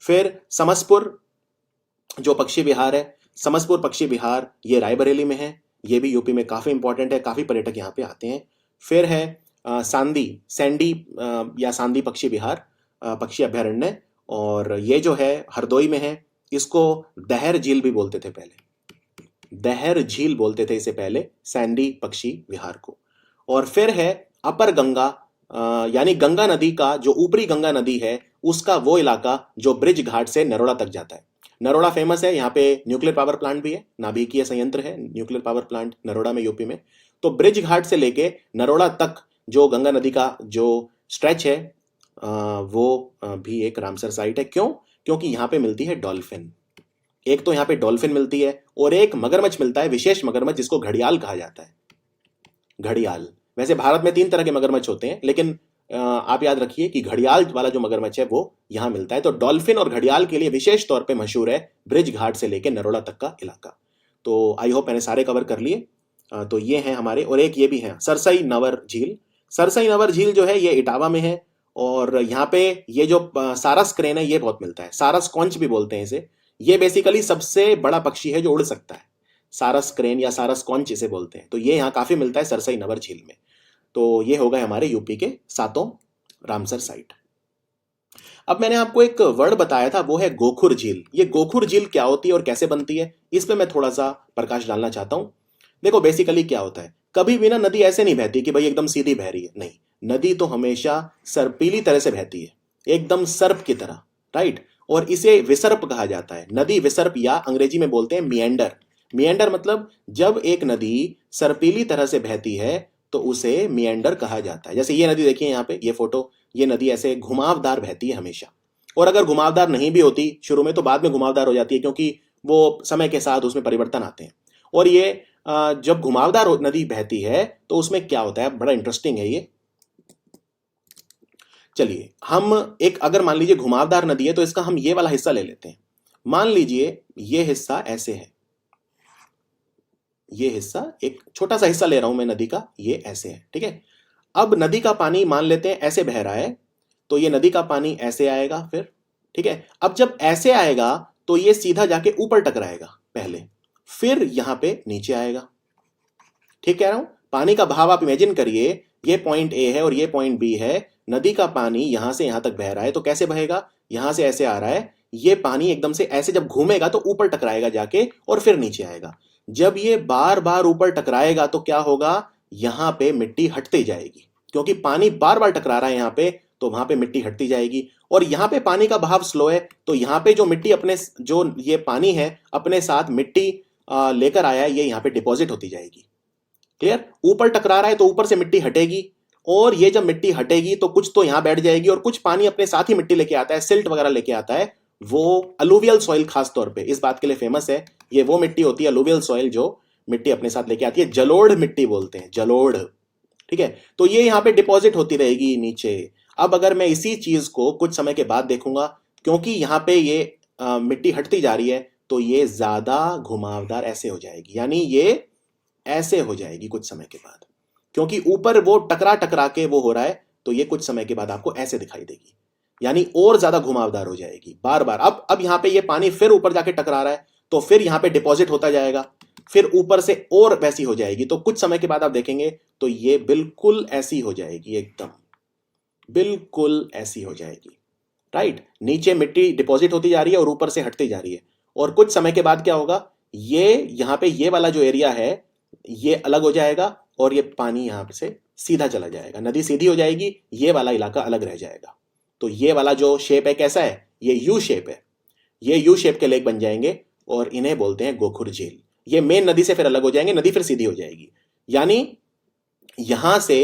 फिर समसपुर जो पक्षी विहार है, समसपुर पक्षी विहार, ये रायबरेली में है, ये भी यूपी में काफी इंपॉर्टेंट है, काफी पर्यटक यहाँ पे आते हैं। फिर है सांदी, सैंडी या सांदी पक्षी विहार, पक्षी अभ्यारण्य, और ये जो है हरदोई में है। इसको दहर झील भी बोलते थे पहले, दहर झील बोलते थे इसे पहले, सैंडी पक्षी विहार को। और फिर है अपर गंगा, यानी गंगा नदी का जो ऊपरी गंगा नदी है उसका वो इलाका जो ब्रिज घाट से नरोड़ा तक जाता है। नरोड़ा फेमस है, यहाँ पे न्यूक्लियर पावर प्लांट भी है, नाभिकीय संयंत्र है न्यूक्लियर पावर प्लांट नरोड़ा में, यूपी में। तो ब्रिज घाट से लेके नरोड़ा तक जो गंगा नदी का जो स्ट्रेच है वो भी एक रामसर साइट है। क्यों? क्योंकि यहाँ पे मिलती है डॉल्फिन। एक तो यहाँ पे डॉल्फिन मिलती है और एक मगरमच्छ मिलता है, विशेष मगरमच्छ जिसको घड़ियाल कहा जाता है। घड़ियाल, वैसे भारत में 3 तरह के मगरमच्छ होते हैं, लेकिन आप याद रखिए कि घड़ियाल वाला जो मगरमच्छ है वो यहाँ मिलता है। तो डॉल्फिन और घड़ियाल के लिए विशेष तौर पे मशहूर है ब्रिज घाट से लेकर नरोला तक का इलाका। तो आई होप मैंने सारे कवर कर लिए। तो ये हैं हमारे, और एक ये भी है सरसई नवर झील। सरसई नवर झील जो है ये इटावा में है, और यहाँ पे ये जो सारस क्रेन है ये बहुत मिलता है, सारस कॉन्च भी बोलते हैं इसे। ये बेसिकली सबसे बड़ा पक्षी है जो उड़ सकता है, सारस क्रेन या सारस कॉन्च इसे बोलते हैं। तो ये यहाँ काफी मिलता है सरसई नवर झील में। तो ये हो गए हमारे यूपी के 7 रामसर साइट। अब मैंने आपको एक वर्ड बताया था, वो है गोखुर झील। ये गोखुर झील क्या होती है और कैसे बनती है, इस पे मैं थोड़ा सा प्रकाश डालना चाहता हूं। देखो बेसिकली क्या होता है, कभी भी ना नदी ऐसे नहीं बहती कि भाई एकदम सीधी बह रही है, नहीं, नदी तो हमेशा सर्पीली तरह से बहती है, एकदम सर्प की तरह, राइट। और इसे विसर्प कहा जाता है, नदी विसर्प, या अंग्रेजी में बोलते हैं मिएंडर। मिएंडर मतलब जब एक नदी सर्पीली तरह से बहती है तो उसे मिएंडर कहा जाता है। जैसे ये नदी देखिए यहाँ पे, ये फोटो, ये नदी ऐसे घुमावदार बहती है हमेशा। और अगर घुमावदार नहीं भी होती शुरू में तो बाद में घुमावदार हो जाती है, क्योंकि वो समय के साथ उसमें परिवर्तन आते हैं। और ये जब घुमावदार नदी बहती है तो उसमें क्या होता है, बड़ा इंटरेस्टिंग है ये। चलिए हम एक, अगर मान लीजिए घुमावदार नदी है तो इसका हम ये वाला हिस्सा ले लेते हैं। मान लीजिए ये हिस्सा ऐसे है, ये हिस्सा एक छोटा सा हिस्सा ले रहा हूं मैं नदी का, ये ऐसे है, ठीक है। अब नदी का पानी मान लेते हैं ऐसे बह रहा है, तो ये नदी का पानी ऐसे आएगा फिर, ठीक है। अब जब ऐसे आएगा तो ये सीधा जाके ऊपर टकराएगा पहले, फिर यहां पे नीचे आएगा, ठीक कह रहा हूं। पानी का बहाव आप इमेजिन करिए, ये पॉइंट ए है और ये पॉइंट बी है, नदी का पानी यहां से यहां तक बह रहा है, तो कैसे बहेगा, यहां से ऐसे आ रहा है, ये पानी एकदम से ऐसे जब घूमेगा तो ऊपर टकराएगा जाके और फिर नीचे आएगा। जब ये बार बार ऊपर टकराएगा तो क्या होगा, यहां पे मिट्टी हटती जाएगी, क्योंकि पानी बार बार टकरा रहा है यहां पे, तो वहां पे मिट्टी हटती जाएगी। और यहां पे पानी का बहाव स्लो है, तो यहां पे जो मिट्टी अपने, जो ये पानी है अपने साथ मिट्टी लेकर आया है, ये यहां पे डिपॉजिट होती जाएगी। क्लियर, ऊपर टकरा रहा है तो ऊपर से मिट्टी हटेगी, और ये जब मिट्टी हटेगी तो कुछ तो यहां बैठ जाएगी, और कुछ पानी अपने साथ ही मिट्टी लेके आता है, सिल्ट वगैरह लेके आता है। वो अलुवियल सॉइल खास तौर पे इस बात के लिए फेमस है, ये वो मिट्टी होती है अलुवियल सॉइल जो मिट्टी अपने साथ लेके आती है, जलोढ़ मिट्टी बोलते हैं, जलोढ़, ठीक है। तो ये यहाँ पे डिपॉजिट होती रहेगी नीचे। अब अगर मैं इसी चीज को कुछ समय के बाद देखूंगा, क्योंकि यहाँ पे ये मिट्टी हटती जा रही है, तो ये ज्यादा घुमावदार ऐसे हो जाएगी, यानी ये ऐसे हो जाएगी कुछ समय के बाद, क्योंकि ऊपर वो टकरा टकरा के वो हो रहा है, तो ये कुछ समय के बाद आपको ऐसे दिखाई देगी, यानी और ज्यादा घुमावदार हो जाएगी बार बार। अब यहाँ पे ये पानी फिर ऊपर जाके टकरा रहा है, तो फिर यहाँ पे डिपॉजिट होता जाएगा, फिर ऊपर से और वैसी हो जाएगी, तो कुछ समय के बाद आप देखेंगे तो ये बिल्कुल ऐसी हो जाएगी, एकदम बिल्कुल ऐसी हो जाएगी, राइट। नीचे मिट्टी डिपॉजिट होती जा रही है और ऊपर से हटती जा रही है, और कुछ समय के बाद क्या होगा, ये यहाँ पे ये वाला जो एरिया है ये अलग हो जाएगा, और ये पानी यहाँ से सीधा चला जाएगा, नदी सीधी हो जाएगी, ये वाला इलाका अलग रह जाएगा। तो ये वाला जो शेप है कैसा है, ये यू शेप है, ये यू शेप के लेक बन जाएंगे, और इन्हें बोलते हैं गोखुर झील। ये मेन नदी से फिर अलग हो जाएंगे, नदी फिर सीधी हो जाएगी, यानी यहां से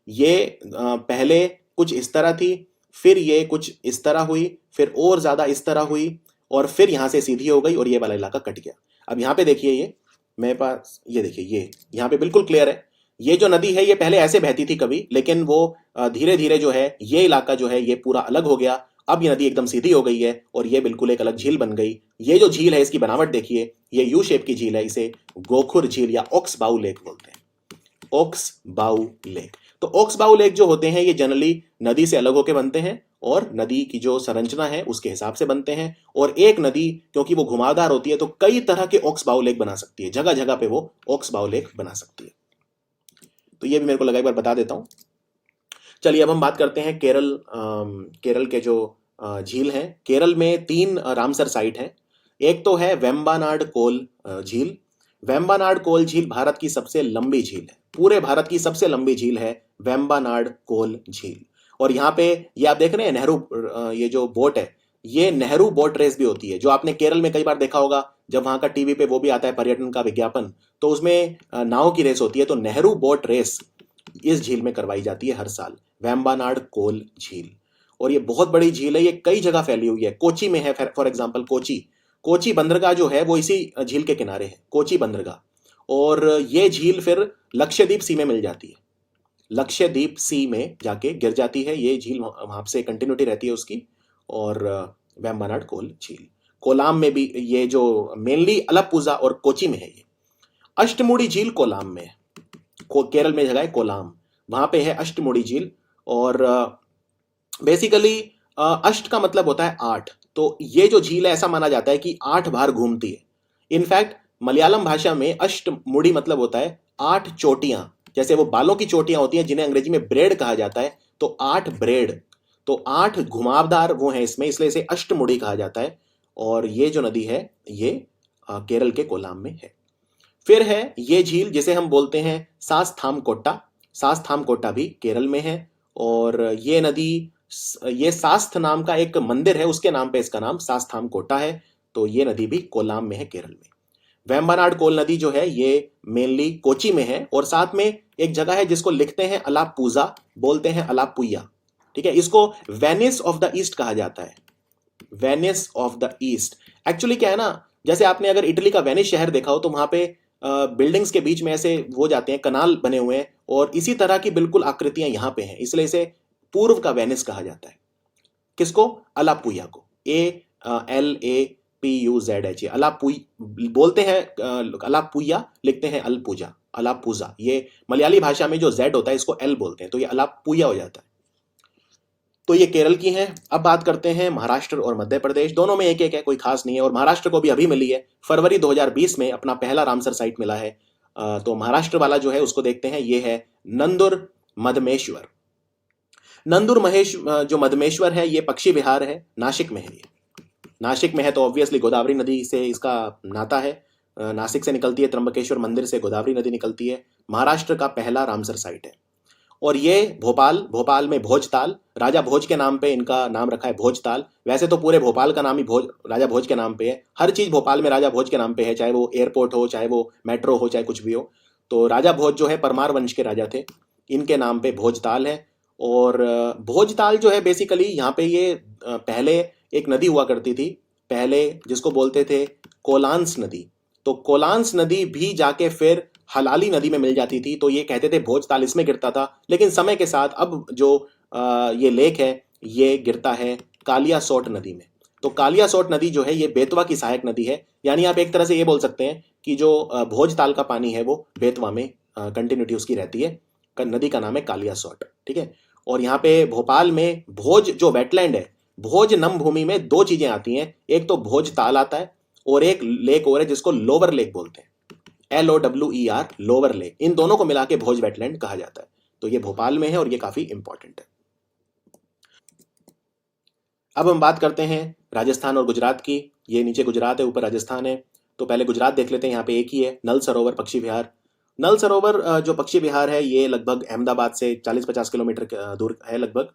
ये पहले कुछ इस तरह थी, फिर ये कुछ इस तरह हुई, फिर और ज्यादा इस तरह हुई, और फिर यहां से सीधी हो गई और ये वाला इलाका कट गया। अब यहां पे देखिए, ये मेरे पास, ये देखिए, ये यहां पे बिल्कुल क्लियर है, ये जो नदी है ये पहले ऐसे बहती थी कभी, लेकिन वो धीरे धीरे जो है ये इलाका जो है ये पूरा अलग हो गया। अब ये नदी एकदम सीधी हो गई है और ये बिल्कुल एक अलग झील बन गई। ये जो झील है इसकी बनावट देखिए, ये यू शेप की झील है, इसे गोखुर झील या ओक्स बाउ लेक बोलते हैं, ओक्स बाउ लेक। तो ओक्स बाउ लेक जो होते हैं ये जनरली नदी से अलग होकर बनते हैं, और नदी की जो संरचना है उसके हिसाब से बनते हैं। और एक नदी क्योंकि वो घुमावदार होती है तो कई तरह के ओक्स बाउ लेक बना सकती है, जगह जगह पे वो ओक्स बाउ लेक बना सकती है। तो ये भी मेरे को लगा एक बार बता देता हूं। चलिए अब हम बात करते हैं केरल। केरल के जो झील हैं, केरल में 3 रामसर साइट हैं। एक तो है वेम्बानाड कोल झील। वेम्बानाड कोल झील भारत की सबसे लंबी झील है, पूरे भारत की सबसे लंबी झील है वेम्बानाड कोल झील। और यहाँ पे ये आप देख रहे हैं नेहरू, ये जो बोट है ये नेहरू बोट रेस भी होती है, जो आपने केरल में कई बार देखा होगा, जब वहां का टीवी पे वो भी आता है पर्यटन का विज्ञापन, तो उसमें नाव की रेस होती है। तो नेहरू बोट रेस इस झील में करवाई जाती है हर साल, वेम्बानाड कोल झील। और ये बहुत बड़ी झील है, ये कई जगह फैली हुई है। कोची में है, फॉर एग्जाम्पल कोची, कोची बंदरगाह जो है वो इसी झील के किनारे है, कोची बंदरगाह। और ये झील फिर लक्षद्वीप सी में मिल जाती है, लक्षद्वीप सी में जाके गिर जाती है ये झील, वहां से कंटिन्यूटी रहती है उसकी। और वेम्बनाड कोल झील, कोलाम में भी ये जो मेनली अलप्पुझा और कोची में है ये। अष्टमुड़ी झील कोलाम में है, केरल में जगह है कोलाम, वहां पे है अष्टमुड़ी झील। और बेसिकली अष्ट का मतलब होता है 8, तो ये जो झील है ऐसा माना जाता है कि 8 बार घूमती है। इनफैक्ट मलयालम भाषा में अष्टमुड़ी मतलब होता है 8 चोटियां, जैसे वो बालों की चोटियां होती हैं जिन्हें अंग्रेजी में ब्रेड कहा जाता है, तो 8 ब्रेड, तो 8 घुमावदार वो हैं इसमें, इसलिए इसे अष्टमुड़ी कहा जाता है। और ये जो नदी है ये केरल के कोलाम में है। फिर है ये झील जिसे हम बोलते हैं सास्थामकोट्टा, सास्थामकोट्टा भी केरल में है। और ये नदी, ये सास्थ नाम का एक मंदिर है उसके नाम पे इसका नाम सास्थामकोट्टा है, तो ये नदी भी कोलाम में है केरल में। वेम्बनाड कोल नदी जो है ये मेनली कोची में है, और साथ में एक जगह है जिसको लिखते हैं अलाप्पूजा, बोलते हैं अलाप्पुया, ठीक है। इसको वेनिस ऑफ द ईस्ट कहा जाता है, Venice of the east. Actually क्या है ना, जैसे आपने अगर इटली का वेनिस शहर देखा हो तो वहां पे बिल्डिंग्स के बीच में ऐसे हो जाते हैं, कनाल बने हुए हैं, और इसी तरह की बिल्कुल आकृतियां यहां पे हैं, इसलिए इसे पूर्व का वेनिस कहा जाता है। किसको? अलाप्पुया को, ALAPUZH, अलापुई बोलते हैं, अलाप्पुया लिखते हैं अल्पुजा, अलाप्पुजा। ये मलयाली भाषा में जो Z होता है इसको L बोलते हैं, तो ये अलाप्पुया हो जाता है। तो ये केरल की हैं। अब बात करते हैं महाराष्ट्र और मध्य प्रदेश, दोनों में एक एक है, कोई खास नहीं है। और महाराष्ट्र को भी अभी मिली है, फरवरी 2020 में अपना पहला रामसर साइट मिला है। तो महाराष्ट्र वाला जो है उसको देखते हैं, ये है नंदुर मधमेश्वर। नंदुर महेश जो मधमेश्वर है ये पक्षी विहार है, नासिक में है ये। नासिक में है तो ऑब्वियसली गोदावरी नदी से इसका नाता है, नासिक से निकलती है, त्र्यंबकेश्वर मंदिर से गोदावरी नदी निकलती है। महाराष्ट्र का पहला रामसर साइट है। और ये भोपाल में भोजताल, राजा भोज के नाम पे इनका नाम रखा है भोजताल। वैसे तो पूरे भोपाल का नाम ही राजा भोज के नाम पे है, हर चीज भोपाल में राजा भोज के नाम पे है, चाहे वो एयरपोर्ट हो, चाहे वो मेट्रो हो, चाहे कुछ भी हो। तो राजा भोज जो है परमार वंश के राजा थे, इनके नाम पे भोजताल है। और भोजताल जो है बेसिकली यहाँ पे ये पहले एक नदी हुआ करती थी पहले, जिसको बोलते थे कोलांस नदी। तो कोलांस नदी भी जाके फिर हलाली नदी में मिल जाती थी, तो ये कहते थे भोजताल इसमें गिरता था। लेकिन समय के साथ अब जो ये लेक है ये गिरता है कालियासोट नदी में। तो कालियासोट नदी जो है ये बेतवा की सहायक नदी है, यानी आप एक तरह से ये बोल सकते हैं कि जो भोजताल का पानी है वो बेतवा में कंटिन्यूटी उसकी रहती है। नदी का नाम है कालियासोट, ठीक है। और यहाँ पे भोपाल में भोज जो वेटलैंड है, भोज नम भूमि में 2 चीजें आती हैं, एक तो भोज ताल आता है और एक लेक और है जिसको लोअर लेक बोलते हैं, LOWER, लोअर लेक। इन दोनों को मिला के भोज वेटलैंड कहा जाता है। तो ये भोपाल में है और ये काफी इंपॉर्टेंट है। अब हम बात करते हैं राजस्थान और गुजरात की। ये नीचे गुजरात है, ऊपर राजस्थान है। तो पहले गुजरात देख लेते हैं। यहाँ पे एक ही है, नल सरोवर पक्षी विहार। नल सरोवर जो पक्षी विहार है ये लगभग अहमदाबाद से 40-50 किलोमीटर दूर है लगभग,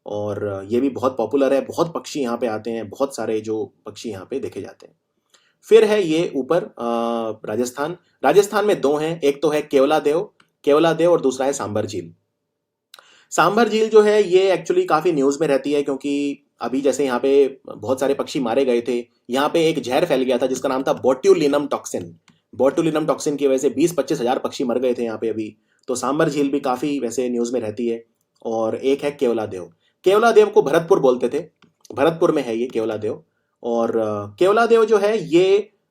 और ये भी बहुत पॉपुलर है, बहुत पक्षी यहाँ पे आते हैं, बहुत सारे जो पक्षी यहाँ पे देखे जाते हैं। फिर है ये ऊपर राजस्थान। राजस्थान में 2 हैं, एक तो है केवलादेव और दूसरा है सांभर झील। सांभर झील जो है ये एक्चुअली काफी न्यूज में रहती है, क्योंकि अभी जैसे यहाँ पे बहुत सारे पक्षी मारे गए थे, यहाँ पे एक जहर फैल गया था जिसका नाम था बोट्यूलिनम टॉक्सिन। बोट्यूलिनम टॉक्सिन की वजह से 20-25 हजार पक्षी मर गए थे यहाँ पे अभी। तो सांभर झील भी काफी वैसे न्यूज में रहती है। और एक है केवलादेव को भरतपुर बोलते थे, भरतपुर में है ये केवलादेव। और केवलादेव जो है ये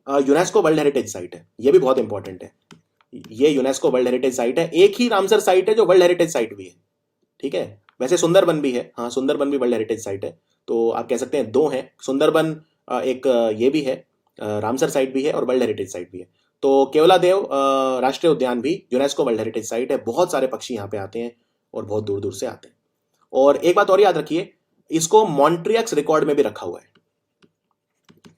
यूनेस्को वर्ल्ड हेरिटेज साइट है, ये भी बहुत इंपॉर्टेंट है। ये यूनेस्को वर्ल्ड हेरिटेज साइट है। एक ही रामसर साइट है जो वर्ल्ड हेरिटेज साइट भी है, ठीक है। वैसे सुंदरबन भी है, हाँ सुंदरबन भी वर्ल्ड हेरिटेज साइट है। तो आप कह सकते हैं 2 हैं, सुंदरबन एक ये भी है, रामसर साइट भी है और वर्ल्ड हेरिटेज साइट भी है। तो केवलादेव राष्ट्रीय उद्यान भी यूनेस्को वर्ल्ड हेरिटेज साइट है। बहुत सारे पक्षी यहाँ पे आते हैं और बहुत दूर दूर से आते हैं। और एक बात और याद रखिए, इसको मॉन्ट्रियक्स रिकॉर्ड में भी रखा हुआ है।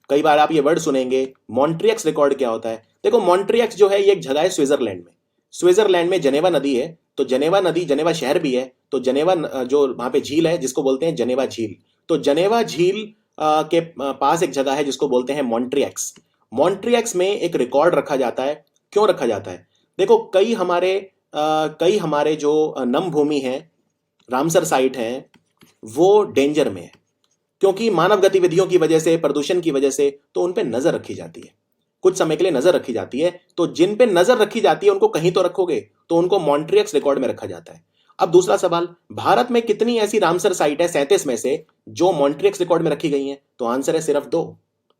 कई बार आप ये वर्ड सुनेंगे, मॉन्ट्रियक्स रिकॉर्ड क्या होता है। देखो मॉन्ट्रियक्स जो है ये एक जगह है स्विट्जरलैंड में। स्विट्जरलैंड में जनेवा नदी है, तो जनेवा नदी, जनेवा शहर भी है, तो जनेवा जो वहां पे झील है जिसको बोलते हैं जनेवा झील। तो जनेवा झील के पास एक जगह है जिसको बोलते हैं मॉन्ट्रियक्स। मॉन्ट्रियक्स में एक रिकॉर्ड रखा जाता है। क्यों रखा जाता है? देखो कई हमारे जो नम भूमि है, रामसर साइट है, वो डेंजर में है, क्योंकि मानव गतिविधियों की वजह से, प्रदूषण की वजह से, तो उन पे नजर रखी जाती है, कुछ समय के लिए नजर रखी जाती है। तो जिन पे नजर रखी जाती है उनको कहीं तो रखोगे, तो उनको मॉन्ट्रियक्स रिकॉर्ड में रखा जाता है। अब दूसरा सवाल, भारत में कितनी ऐसी रामसर साइट है 37 में से जो मॉन्ट्रियक्स रिकॉर्ड में रखी गई हैं? तो आंसर है सिर्फ दो,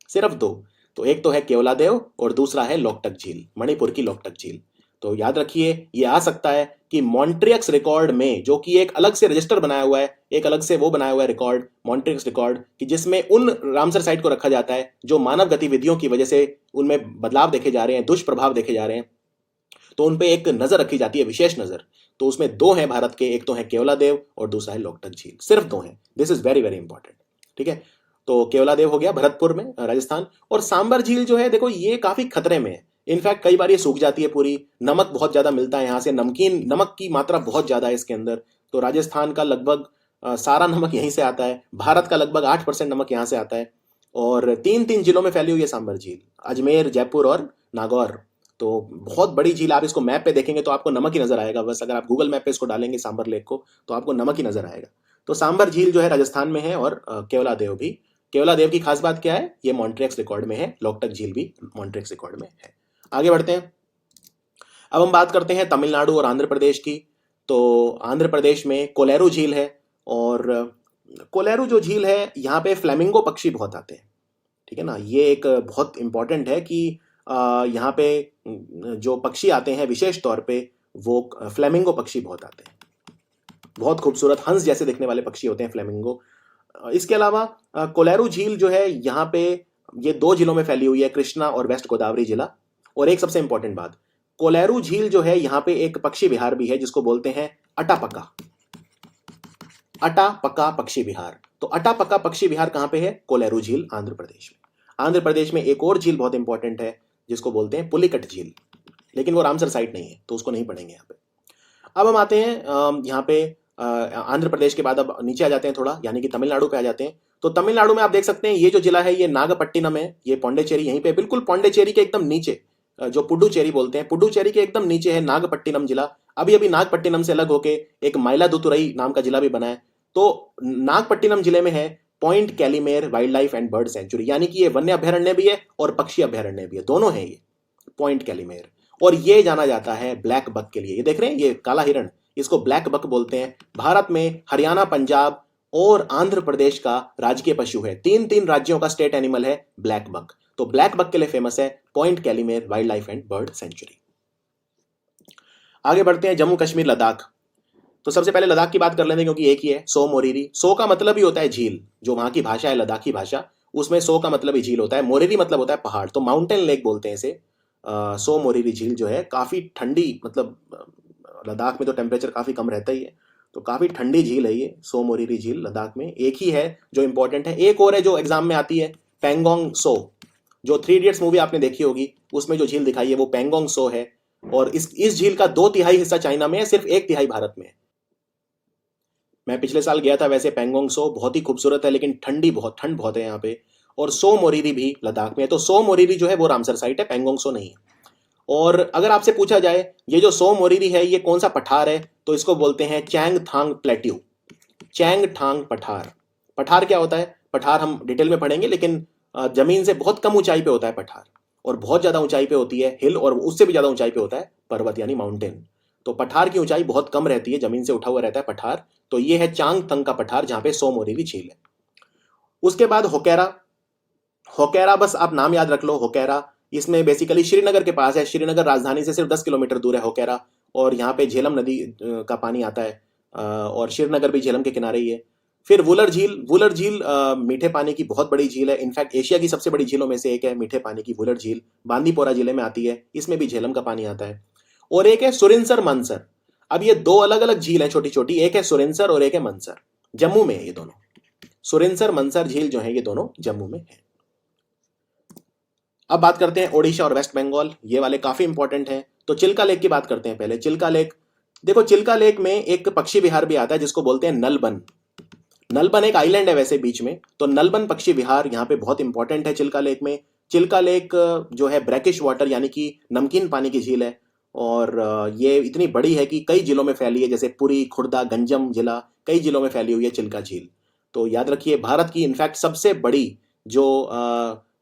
सिर्फ दो। तो एक तो है केवलादेव और दूसरा है लोकटक झील, मणिपुर की लोकटक झील। तो याद रखिए ये आ सकता है कि मॉन्ट्रियक्स रिकॉर्ड में, जो कि एक अलग से रजिस्टर बनाया हुआ है, एक अलग से वो बनाया हुआ है रिकॉर्ड, मॉन्ट्रियक्स रिकॉर्ड, कि जिसमें उन रामसर साइट को रखा जाता है जो मानव गतिविधियों की वजह से उनमें बदलाव देखे जा रहे हैं, दुष्प्रभाव देखे जा रहे हैं, तो उन पे एक नजर रखी जाती है, विशेष नजर। तो उसमें दो हैं भारत के, एक तो है केवलादेव और दूसरा है लोकटक झील, सिर्फ दो हैं। This is very very important, ठीक है। तो केवलादेव हो गया भरतपुर में, राजस्थान। और सांबर झील जो है, देखो ये काफी खतरे में है। इनफैक्ट कई बार ये सूख जाती है पूरी, नमक बहुत ज्यादा मिलता है यहाँ से, नमकीन नमक की मात्रा बहुत ज्यादा है इसके अंदर। तो राजस्थान का लगभग सारा नमक यहीं से आता है, भारत का लगभग 8% नमक यहाँ से आता है। और तीन तीन जिलों में फैली हुई है सांबर झील, अजमेर, जयपुर और नागौर। तो बहुत बड़ी झील, आप इसको मैप पे देखेंगे तो आपको नमक ही नजर आएगा, बस अगर आप गूगल मैप पे इसको डालेंगे सांबर लेक को तो आपको नमक ही नजर आएगा। तो सांबर झील जो है राजस्थान में है, और केवलादेव भी। केवलादेव की खास बात क्या है, ये मॉन्ट्रियक्स रिकॉर्ड में है, लोकटक झील भी मॉन्ट्रियक्स रिकॉर्ड में है। आगे बढ़ते हैं, अब हम बात करते हैं तमिलनाडु और आंध्र प्रदेश की। तो आंध्र प्रदेश में कोलेरू झील है, और कोलेरू जो झील है यहाँ पे फ्लेमिंगो पक्षी बहुत आते हैं, ठीक है ना। ये एक बहुत इंपॉर्टेंट है कि यहाँ पे जो पक्षी आते हैं विशेष तौर पे वो फ्लेमिंगो पक्षी बहुत आते हैं, बहुत खूबसूरत हंस जैसे दिखने वाले पक्षी होते हैं फ्लेमिंगो। इसके अलावा कोलेरू झील जो है यहाँ पे, ये दो जिलों में फैली हुई है, कृष्णा और वेस्ट गोदावरी जिला। और एक सबसे इंपॉर्टेंट बात, कोलेरू झील जो है यहाँ पे एक पक्षी विहार भी है जिसको बोलते हैं अटापका, अटापका पक्षी विहार। तो अटापका पक्षी विहार कहाँ पे है? कोलेरू झील, आंध्र प्रदेश में। आंध्र प्रदेश में एक और झील बहुत इंपॉर्टेंट है जिसको बोलते हैं पुलिकट झील, लेकिन वो रामसर साइट नहीं है तो उसको नहीं पढ़ेंगे यहाँ पे। अब हम आते हैं यहाँ पे आंध्र प्रदेश के बाद अब नीचे आ जाते हैं थोड़ा, यानी कि तमिलनाडु पे आ जाते हैं। तो तमिलनाडु में आप देख सकते हैं ये जो जिला है ये नागपट्टिनम है, ये पौंडीचेरी यहीं पे, बिल्कुल पौंडीचेरी के एकदम नीचे, जो पुडुचेरी बोलते हैं, पुडुचेरी के एकदम नीचे है नागपट्टिनम जिला। अभी अभी नागपट्टिनम से अलग होके एक माइलादुतुरई नाम का जिला भी बना है। तो नागपट्टिनम जिले में है point Calimere wild life and bird sanctuary, यानी कि ये वन्य अभयारण्य भी है और पक्षी अभयारण्य भी है, दोनों है ये पॉइंट कैलीमेर। और ये जाना जाता है ब्लैक बक के लिए, ये देख रहे हैं ये काला हिरण, इसको ब्लैक बक बोलते हैं। भारत में हरियाणा, पंजाब और आंध्र प्रदेश का राजकीय पशु है, तीन तीन राज्यों का स्टेट एनिमल है ब्लैक बक। तो ब्लैक बक के लिए फेमस है point Calimere wild life and bird sanctuary. आगे बढ़ते हैं, जम्मू कश्मीर, लद्दाख। तो सबसे पहले लद्दाख की बात कर लेते हैं क्योंकि एक ही है, सो मोरीरी। सो का मतलब ही होता है झील, जो वहां की भाषा है लद्दाखी भाषा, उसमें सो का मतलब ही झील होता है, मोरीरी मतलब होता है पहाड़, तो माउंटेन लेक बोलते हैं इसे। सो मोरीरी झील जो है काफी ठंडी, मतलब लद्दाख में तो टेम्परेचर काफी कम रहता ही है, तो काफी ठंडी झील है ये सो मोरीरी झील। लद्दाख में एक ही है जो इंपॉर्टेंट है, एक और है जो एग्जाम में आती है, पेंगोंग सो। जो 3 इडियट्स मूवी आपने देखी होगी उसमें जो झील दिखाई है वो पेंगोंग सो है। और इस झील का 2/3 हिस्सा चाइना में है, सिर्फ 1/3 भारत में है। मैं पिछले साल गया था वैसे पेंगोंग सो, बहुत ही खूबसूरत है, लेकिन ठंड बहुत है यहाँ पे। और सो मोरीरी भी लद्दाख में है। तो सो मोरीरी जो है वो रामसर साइट है, पेंगोंग सो नहीं है। और अगर आपसे पूछा जाए ये जो सो मोरीरी है ये कौन सा पठार है, तो इसको बोलते हैं चैंगथांग प्लेट्यू, चैंगथांग पठार। पठार क्या होता है? पठार हम डिटेल में पढ़ेंगे, लेकिन जमीन से बहुत कम ऊंचाई पे होता है पठार, और बहुत ज्यादा ऊंचाई पे होती है हिल, और उससे भी ज्यादा ऊंचाई पे होता है पर्वत यानी माउंटेन। तो पठार की ऊंचाई बहुत कम रहती है, जमीन से उठा हुआ रहता है पठार। तो ये है चांगथंग का पठार जहां पे सो मोरीरी झील है। उसके बाद होकेरा। होकेरा बस आप नाम याद रख लो, होकेरा। इसमें बेसिकली श्रीनगर के पास है, श्रीनगर राजधानी से सिर्फ 10 किलोमीटर दूर है होकेरा, और यहाँ पे झेलम नदी का पानी आता है, और श्रीनगर भी झेलम के किनारे ही है। फिर वुलर झील। वुलर झील मीठे पानी की बहुत बड़ी झील है, इनफैक्ट एशिया की सबसे बड़ी झीलों में से एक है मीठे पानी की वुलर झील, बांदीपोरा जिले में आती है, इसमें भी झेलम का पानी आता है। और एक है सुरिनसर मनसर। अब ये दो अलग अलग झील है छोटी छोटी, एक है सुरिनसर और एक है मनसर, जम्मू में है ये दोनों। सुरिनसर मनसर झील जो है ये दोनों जम्मू में है। अब बात करते हैं ओडिशा और वेस्ट बंगाल, ये वाले काफी इंपॉर्टेंट हैं। तो चिल्का लेक की बात करते हैं पहले। चिल्का लेक, देखो चिल्का लेक में एक पक्षी विहार भी आता है जिसको बोलते हैं नलबन। नलबन एक आइलैंड है वैसे बीच में, तो नलबन पक्षी विहार यहाँ पे बहुत इंपॉर्टेंट है चिल्का लेक में। चिल्का लेक जो है ब्रैकिश वाटर यानी कि नमकीन पानी की झील है, और ये इतनी बड़ी है कि कई जिलों में फैली है, जैसे पुरी, खुर्दा, गंजम जिला, कई जिलों में फैली हुई है चिल्का झील। तो याद रखिए भारत की इनफैक्ट सबसे बड़ी जो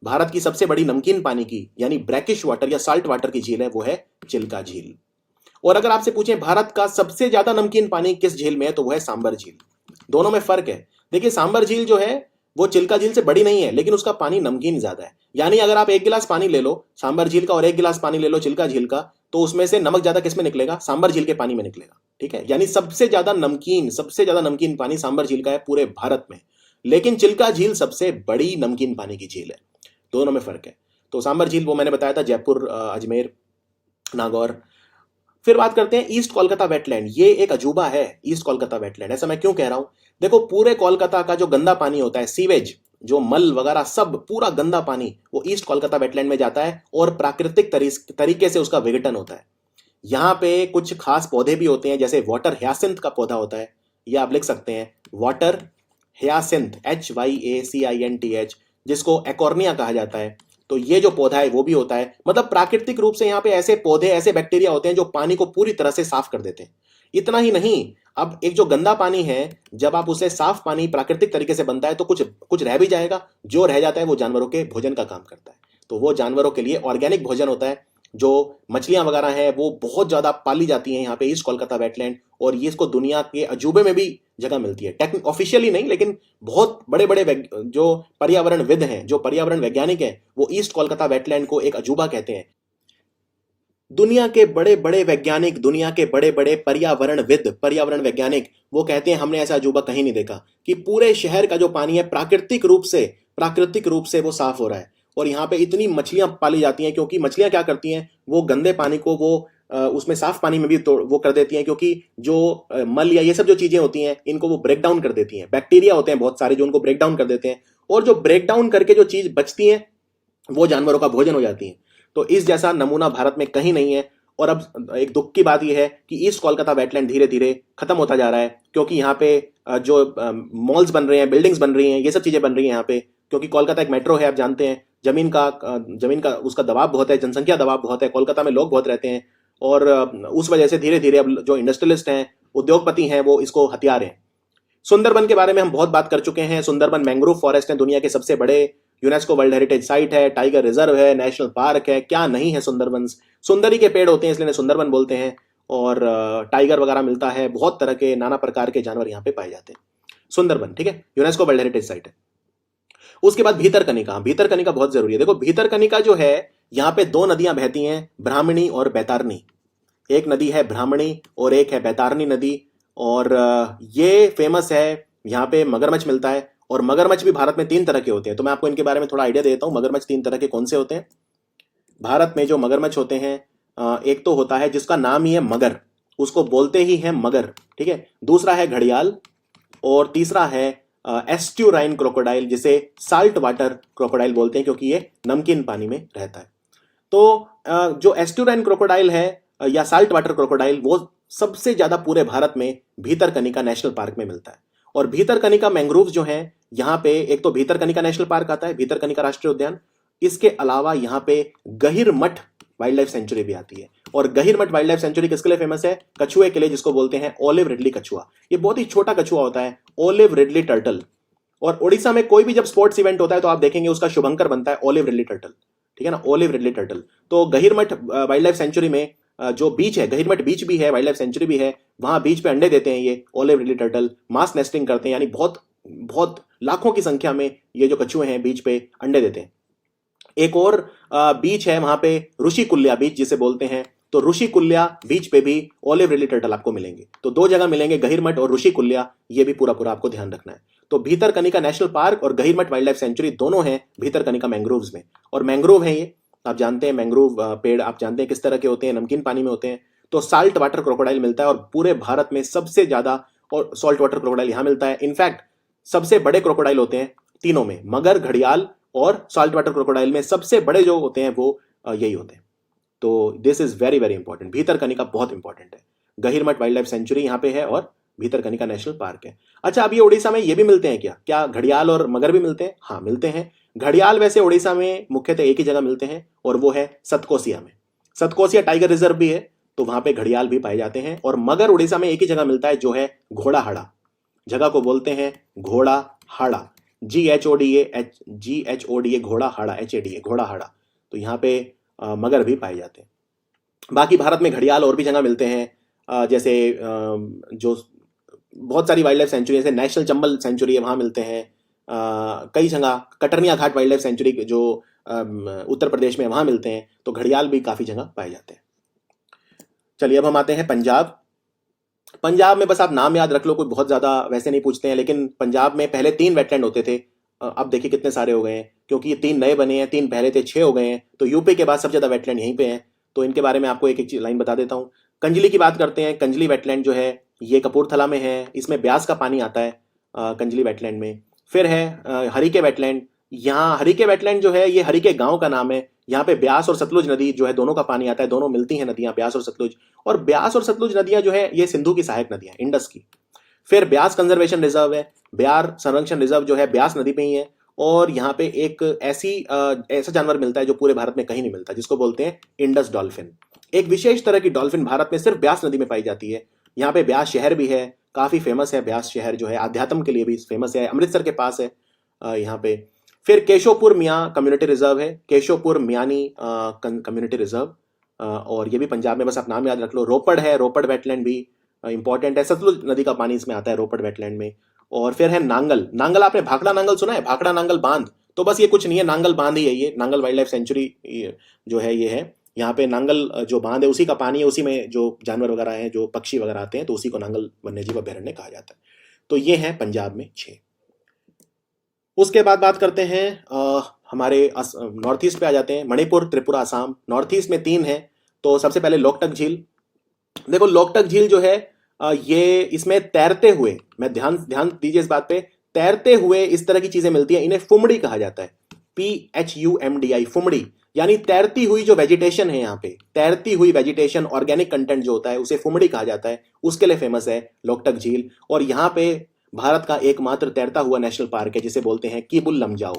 भारत की सबसे बड़ी नमकीन पानी की यानी ब्रैकिश वाटर या साल्ट वाटर की झील है वो है चिल्का झील। और अगर आपसे पूछें भारत का सबसे ज्यादा नमकीन पानी किस झील में है, तो वो है सांबर झील। दोनों में फर्क है। देखिए सांबर झील जो है वो चिल्का झील से बड़ी नहीं है, लेकिन उसका पानी नमकीन ज्यादा है। यानी अगर आप एक गिलास पानी ले लो सांबर झील का और एक गिलास पानी ले लो चिल्का झील का, तो उसमें से नमक ज्यादा किसमें निकलेगा? सांबर झील के पानी में निकलेगा। ठीक है, यानी सबसे ज्यादा नमकीन पानी सांबर झील का है पूरे भारत में। लेकिन चिल्का झील सबसे बड़ी नमकीन पानी की झील है। दोनों में फर्क है। तो सांबर झील वो मैंने बताया था, जयपुर, अजमेर, नागौर। फिर बात करते हैं ईस्ट कोलकाता वेटलैंड। ये एक अजूबा है ईस्ट कोलकाता वेटलैंड। ऐसा मैं क्यों कह रहा हूं? देखो पूरे कोलकाता का जो गंदा पानी होता है, सीवेज, जो मल वगैरह सब पूरा गंदा पानी वो ईस्ट कोलकाता वेटलैंड में जाता है और प्राकृतिक तरीके से उसका विघटन होता है। यहाँ पे कुछ खास पौधे भी होते हैं, जैसे वाटर ह्यासिंथ का पौधा होता है, या आप लिख सकते हैं वाटर ह्यासिंथ, HYACINTH, जिसको एकॉर्निया कहा जाता है। तो ये जो पौधा है वो भी होता है। मतलब प्राकृतिक रूप से यहाँ पे ऐसे पौधे, ऐसे बैक्टीरिया होते हैं जो पानी को पूरी तरह से साफ कर देते हैं। इतना ही नहीं, अब एक जो गंदा पानी है, जब आप उसे साफ पानी प्राकृतिक तरीके से बनता है तो कुछ कुछ रह भी जाएगा। जो रह जाता है वो जानवरों के भोजन का काम करता है। तो वो जानवरों के लिए ऑर्गेनिक भोजन होता है। जो मछलियां वगैरह हैं वो बहुत ज्यादा पाली जाती हैं यहाँ पे ईस्ट कोलकाता वेटलैंड, और ये इसको दुनिया के अजूबे में भी जगह मिलती है। टेक्निक ऑफिशियली नहीं, लेकिन बहुत बड़े बड़े जो पर्यावरणविद हैं, जो पर्यावरण वैज्ञानिक हैं, वो ईस्ट कोलकाता वेटलैंड को एक अजूबा कहते हैं। दुनिया के बड़े बड़े वैज्ञानिक, दुनिया के बड़े बड़े पर्यावरणविद, पर्यावरण वैज्ञानिक, वो कहते हैं हमने ऐसा अजूबा कहीं नहीं देखा कि पूरे शहर का जो पानी है प्राकृतिक रूप से वो साफ हो रहा है। और यहाँ पे इतनी मछलियां पाली जाती हैं, क्योंकि मछलियां क्या करती हैं, वो गंदे पानी को वो उसमें साफ पानी में भी वो कर देती हैं, क्योंकि जो मल या ये सब जो चीजें होती हैं इनको वो ब्रेक डाउन कर देती हैं। बैक्टीरिया होते हैं बहुत सारे जो उनको ब्रेक डाउन कर देते हैं, और जो ब्रेक डाउन करके जो चीज बचती है वो जानवरों का भोजन हो जाती है। तो इस जैसा नमूना भारत में कहीं नहीं है। और अब एक दुख की बात यह है कि ईस्ट कोलकाता वेटलैंड धीरे धीरे खत्म होता जा रहा है, क्योंकि यहाँ पे जो मॉल्स बन रहे हैं, बिल्डिंग्स बन रही हैं, ये सब चीजें बन रही हैं यहाँ पे। क्योंकि कोलकाता एक मेट्रो है, आप जानते हैं, जमीन का उसका दबाव बहुत है, जनसंख्या दबाव बहुत है, कोलकाता में लोग बहुत रहते हैं। और उस वजह से धीरे धीरे अब जो इंडस्ट्रियलिस्ट हैं, उद्योगपति हैं, वो इसको हथिया रहे हैं। सुंदरबन के बारे में हम बहुत बात कर चुके हैं। सुंदरबन मैंग्रोव फॉरेस्ट है, दुनिया के सबसे बड़े, यूनेस्को वर्ल्ड हेरिटेज साइट है, टाइगर रिजर्व है, नेशनल पार्क है, क्या नहीं है सुंदरबन। सुंदरी के पेड़ होते हैं इसलिए सुंदरबन बोलते हैं। और टाइगर वगैरह मिलता है, बहुत तरह के नाना प्रकार के जानवर यहाँ पे पाए जाते हैं। सुंदरबन, ठीक है, यूनेस्को वर्ल्ड हेरिटेज साइट है। उसके बाद भीतरकनिका। भीतरकनिका बहुत जरूरी है। देखो भीतरकनिका जो है, यहाँ पे दो नदियां बहती हैं, ब्राह्मणी और बैतारनी। एक नदी है ब्राह्मणी और एक है बैतारनी नदी। और ये फेमस है, यहाँ पे मगरमच्छ मिलता है। और मगरमच्छ भी भारत में 3 तरह के होते हैं, तो मैं आपको इनके बारे में थोड़ा आइडिया देता हूँ। मगरमच्छ 3 तरह के कौन से होते हैं भारत में? जो मगरमच्छ होते हैं, एक तो होता है जिसका नाम ही है मगर, उसको बोलते ही है मगर, ठीक है। दूसरा है घड़ियाल, और तीसरा है एस्ट्यूराइन क्रोकोडाइल, जिसे साल्ट वाटर क्रोकोडाइल बोलते हैं, क्योंकि ये नमकीन पानी में रहता है। तो जो एस्ट्यूराइन क्रोकोडाइल है या साल्ट वाटर क्रोकोडाइल, वो सबसे ज्यादा पूरे भारत में भीतरकनिका नेशनल पार्क में मिलता है। और भीतरकनिका मैंग्रोव जो है, यहाँ पे एक तो भीतरकनिका नेशनल पार्क आता है, भीतरकनिका राष्ट्रीय उद्यान। इसके अलावा यहाँ पे गहिरमठ वाइल्ड लाइफ सेंचुरी भी आती है। और गहिरमठ वाइल्ड लाइफ सेंचुरी किसके लिए फेमस है? कछुए के लिए, जिसको बोलते हैं ओलिव रिडली कछुआ। ये बहुत ही छोटा कछुआ होता है, ओलिव रिडली टर्टल। और उड़ीसा में कोई भी जब स्पोर्ट्स इवेंट होता है तो आप देखेंगे उसका शुभंकर बनता है ओलिव रिडली टर्टल, ठीक है ना, ओलिव रिडली टर्टल। तो गहिरमठ वाइल्ड लाइफ सेंचुरी में जो बीच है, गहिरमठ बीच भी है, वाइल्ड लाइफ सेंचुरी भी है, वहां बीच पे अंडे देते हैं ये olive ridley turtle, mass nesting करते हैं, यानी बहुत बहुत लाखों की संख्या में ये जो कछुए हैं बीच पे अंडे देते हैं। एक और बीच है वहां पे, ऋषि कुल्या बीच जिसे बोलते हैं। तो ऋषि कुल्या बीच पे भी ओलिव रिडली टर्टल आपको मिलेंगे। तो 2 जगह मिलेंगे, गहिरमठ और ऋषि कुल्या, ये भी पूरा पूरा आपको ध्यान रखना है। तो भीतरकनिका नेशनल पार्क और गहिरमठ वाइल्ड लाइफ सेंचुरी दोनों हैं भीतरकनिका मैंग्रोव्स में। और मैंग्रोव है ये, आप जानते हैं मैंग्रोव पेड़ आप जानते हैं किस तरह के होते हैं, नमकीन पानी में होते हैं। तो साल्ट वाटर क्रोकोडाइल मिलता है, और पूरे भारत में सबसे ज्यादा और सॉल्ट वाटर क्रोकोडाइल यहां मिलता है। इनफैक्ट सबसे बड़े क्रोकोडाइल होते हैं तीनों में, मगर, घड़ियाल और सॉल्ट वाटर क्रोकोडाइल में सबसे बड़े जो होते हैं वो यही होते हैं। तो this is very very important. Bhitarkanika बहुत इंपॉर्टेंट है। गहिरमठ वाइल्ड लाइफ सेंचुरी यहाँ पे है और भीतरकनिका नेशनल पार्क है। अच्छा, अब ये उड़ीसा में ये भी मिलते हैं क्या? क्या घड़ियाल और मगर भी मिलते हैं? हाँ, मिलते हैं। घड़ियाल वैसे उड़ीसा में मुख्यतः एक ही जगह मिलते हैं, और वो है सतकोसिया में। सतकोसिया टाइगर रिजर्व भी है, तो वहां पे घड़ियाल भी पाए जाते हैं। और मगर उड़ीसा में एक ही जगह मिलता है, जो है घोड़ाहाड़ा। जगह को बोलते हैं घोड़ाहाड़ा, GHODA, घोड़ाहाड़ा, HADA, घोड़ाहाड़ा। तो यहाँ पे मगर भी पाए जाते हैं। बाकी भारत में घड़ियाल और भी जगह मिलते हैं, जैसे जो बहुत सारी वाइल्ड लाइफ सेंचुरी, जैसे नेशनल चंबल सेंचुरी है वहाँ मिलते हैं। कई जगह कटरनिया घाट वाइल्ड लाइफ सेंचुरी जो उत्तर प्रदेश में, वहाँ मिलते हैं। तो घड़ियाल भी काफ़ी जगह पाए जाते हैं। चलिए अब हम आते हैं पंजाब। पंजाब में बस आप नाम याद रख लो, कोई बहुत ज़्यादा वैसे नहीं पूछते हैं, लेकिन पंजाब में पहले 3 वेटलैंड होते थे। अब देखिए कितने सारे हो गए हैं, क्योंकि ये 3 नए बने हैं, 3 पहले थे, 6 हो गए हैं। तो यूपी के बाद सबसे ज़्यादा वेटलैंड यहीं पे हैं। तो इनके बारे में आपको एक एक लाइन बता देता हूँ। कंजली की बात करते हैं। कंजली वेटलैंड जो है ये कपूरथला में है। इसमें ब्यास का पानी आता है कंजली वेटलैंड में। फिर है हरिके वेटलैंड। यहाँ हरिके वेटलैंड जो है ये हरिके गांव का नाम है। यहाँ पे ब्यास और सतलुज नदी जो है दोनों का पानी आता है, दोनों मिलती हैं नदियाँ, ब्यास और सतलुज। और ब्यास और सतलुज नदियाँ जो है ये सिंधु की सहायक नदियाँ, इंडस की। फिर ब्यास कंजर्वेशन रिजर्व है। ब्यार संरक्षण रिजर्व जो है ब्यास नदी पे ही है। और यहाँ पे एक ऐसा जानवर मिलता है जो पूरे भारत में कहीं नहीं मिलता, जिसको बोलते हैं इंडस डॉल्फिन। एक विशेष तरह की डॉल्फिन भारत में सिर्फ ब्यास नदी में पाई जाती है। यहाँ पे ब्यास शहर भी है, काफी फेमस है। ब्यास शहर जो है अध्यात्म के लिए भी फेमस है, अमृतसर के पास है यहाँ पे। फिर केशोपुर मियाँ कम्युनिटी रिजर्व है, केशोपुर मियानी कम्युनिटी रिजर्व। और ये भी पंजाब में, बस आप नाम याद रख लो। रोपड़ है, रोपड़ वेटलैंड भी इंपॉर्टेंट है। सतलुज नदी का पानी इसमें आता है रोपड़ वेटलैंड में। और फिर है नांगल। नांगल आपने भाखड़ा नांगल सुना है? भाखड़ा नांगल बांध। तो बस ये कुछ नहीं है, नांगल बांध ही है ये। नांगल वाइल्ड लाइफ सेंचुरी जो है ये है। यहाँ पे नांगल जो बांध है उसी का पानी है, उसी में जो जानवर वगैरह हैं, जो पक्षी वगैरह आते हैं, तो उसी को नांगल वन्यजीव अभयारण्य कहा जाता है। तो ये है पंजाब में 6। उसके बाद बात करते हैं हमारे नॉर्थ ईस्ट पे आ जाते हैं। मणिपुर, त्रिपुरा, असम। नॉर्थ ईस्ट में 3 है। तो सबसे पहले लोकटक झील। देखो लोकटक झील जो है ये इसमें तैरते हुए, मैं ध्यान ध्यान दीजिए इस बात पे, तैरते हुए इस तरह की चीजें मिलती हैं। इन्हें फुमड़ी कहा जाता है, PHUMDI, फुमड़ी। यानी तैरती हुई जो वेजिटेशन है, यहाँ पे तैरती हुई वेजिटेशन, ऑर्गेनिक कंटेंट जो होता है उसे फुमड़ी कहा जाता है। उसके लिए फेमस है लोकटक झील। और यहाँ पे भारत का एकमात्र तैरता हुआ नेशनल पार्क है, जिसे बोलते हैं कीबुल लमजाओ।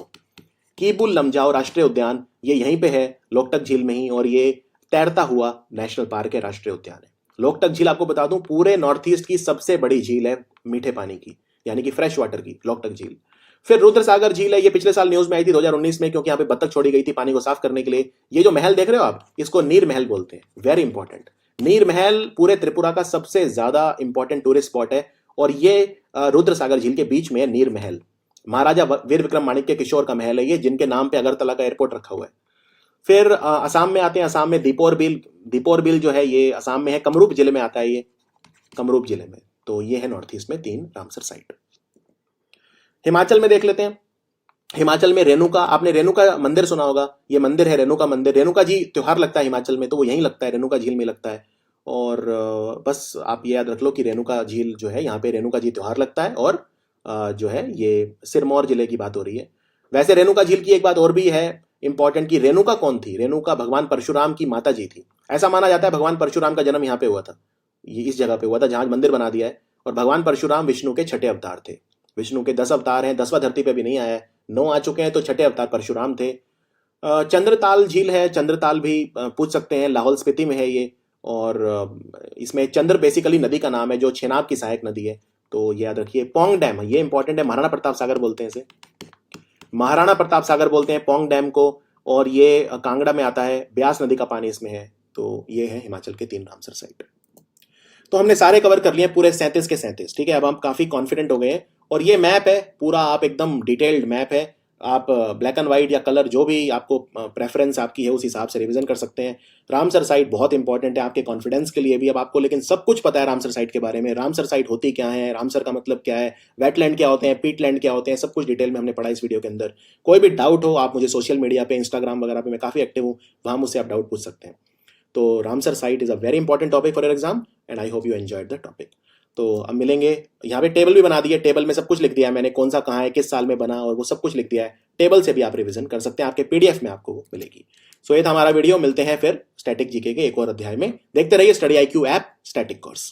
कीबुल लमजाओ राष्ट्रीय उद्यान ये यहीं पे है, लोकटक झील में ही। और ये तैरता हुआ नेशनल पार्क है, राष्ट्रीय उद्यान है। लोकटक झील आपको बता दूं पूरे नॉर्थ ईस्ट की सबसे बड़ी झील है मीठे पानी की, यानी कि फ्रेश वाटर की, लोकटक झील। फिर रुद्र सागर झील है। ये पिछले साल न्यूज में आई थी 2019 में, क्योंकि यहाँ पे बत्तख छोड़ी गई थी पानी को साफ करने के लिए। ये जो महल देख रहे हो आप, इसको नीर महल बोलते हैं। Very important. नीर महल पूरे त्रिपुरा का सबसे ज्यादा इंपॉर्टेंट टूरिस्ट स्पॉट है। और ये रुद्र सागर झील के बीच में है नीर महल। महाराजा वीर विक्रम माणिक्य किशोर का महल है ये, जिनके नाम पे अगरतला का एयरपोर्ट रखा हुआ है। फिर असम में आते हैं। असम में दीपोर बिल। दीपोर बिल जो है ये असम में है, कमरूप जिले में आता है ये, कमरूप जिले में। तो ये है नॉर्थ ईस्ट में 3 रामसर साइट। हिमाचल में देख लेते हैं। हिमाचल में रेणुका, आपने रेणुका मंदिर सुना होगा। ये मंदिर है रेणुका मंदिर। रेणुका जी त्योहार लगता है हिमाचल में, तो वो यहीं लगता है, रेणुका झील में लगता है। और बस आप ये याद रख लो कि रेणुका झील जो है यहाँ पे रेणुका जी त्योहार लगता है। और जो है ये सिरमौर जिले की बात हो रही है। वैसे रेणुका झील की एक बात और भी है इंपॉर्टेंट, कि रेणुका कौन थी? रेणुका भगवान परशुराम की माता जी थी। ऐसा माना जाता है भगवान परशुराम का जन्म यहाँ पे हुआ था, ये इस जगह पे हुआ था जहां मंदिर बना दिया है। और भगवान परशुराम विष्णु के 6ठे अवतार थे। विष्णु के 10 अवतार हैं, 10वां धरती पे भी नहीं आया है, 9 आ चुके हैं, तो 6ठे अवतार परशुराम थे। चंद्रताल झील है। चंद्रताल भी पूछ सकते हैं, लाहौल स्पीति में है ये। और इसमें चंद्र बेसिकली नदी का नाम है, जो चेनाब की सहायक नदी है। तो याद रखिए। पोंग डैम, ये इंपॉर्टेंट है, महाराणा प्रताप सागर बोलते हैं इसे, महाराणा प्रताप सागर बोलते हैं पोंग डैम को। और ये कांगड़ा में आता है, ब्यास नदी का पानी इसमें है। तो ये है हिमाचल के 3 रामसर साइट। तो हमने सारे कवर कर लिए पूरे 37 के 37। ठीक है, अब हम काफी कॉन्फिडेंट हो गए हैं। और ये मैप है पूरा, आप एकदम डिटेल्ड मैप है। आप ब्लैक एंड व्हाइट या कलर जो भी आपको प्रेफरेंस आपकी है उस हिसाब से रिवीजन कर सकते हैं। रामसर साइट बहुत इंपॉर्टेंट है आपके कॉन्फिडेंस के लिए भी। अब आपको लेकिन सब कुछ पता है रामसर साइट के बारे में। रामसर साइट होती क्या है, रामसर का मतलब क्या है, वेटलैंड क्या होते हैं, पीटलैंड क्या होते हैं, सब कुछ डिटेल में हमने पढ़ा इस वीडियो के अंदर। कोई भी डाउट हो आप मुझे सोशल मीडिया पे, इंस्टाग्राम वगैरह पे मैं काफ़ी एक्टिव हूँ, वहाँ मुझसे आप डाउट पूछ सकते हैं। तो Ramsar site is a very important topic for your exam and I hope you enjoyed the topic. तो अब मिलेंगे। यहाँ पे टेबल भी बना दी है, टेबल में सब कुछ लिख दिया है मैंने, कौन सा कहाँ है, किस साल में बना, और वो सब कुछ लिख दिया है। टेबल से भी आप रिवीजन कर सकते हैं, आपके PDF में आपको वो मिलेगी। सो ये था हमारा वीडियो। मिलते हैं फिर स्टैटिक जीके के एक और अध्याय में। देखते रहिए study IQ app static course.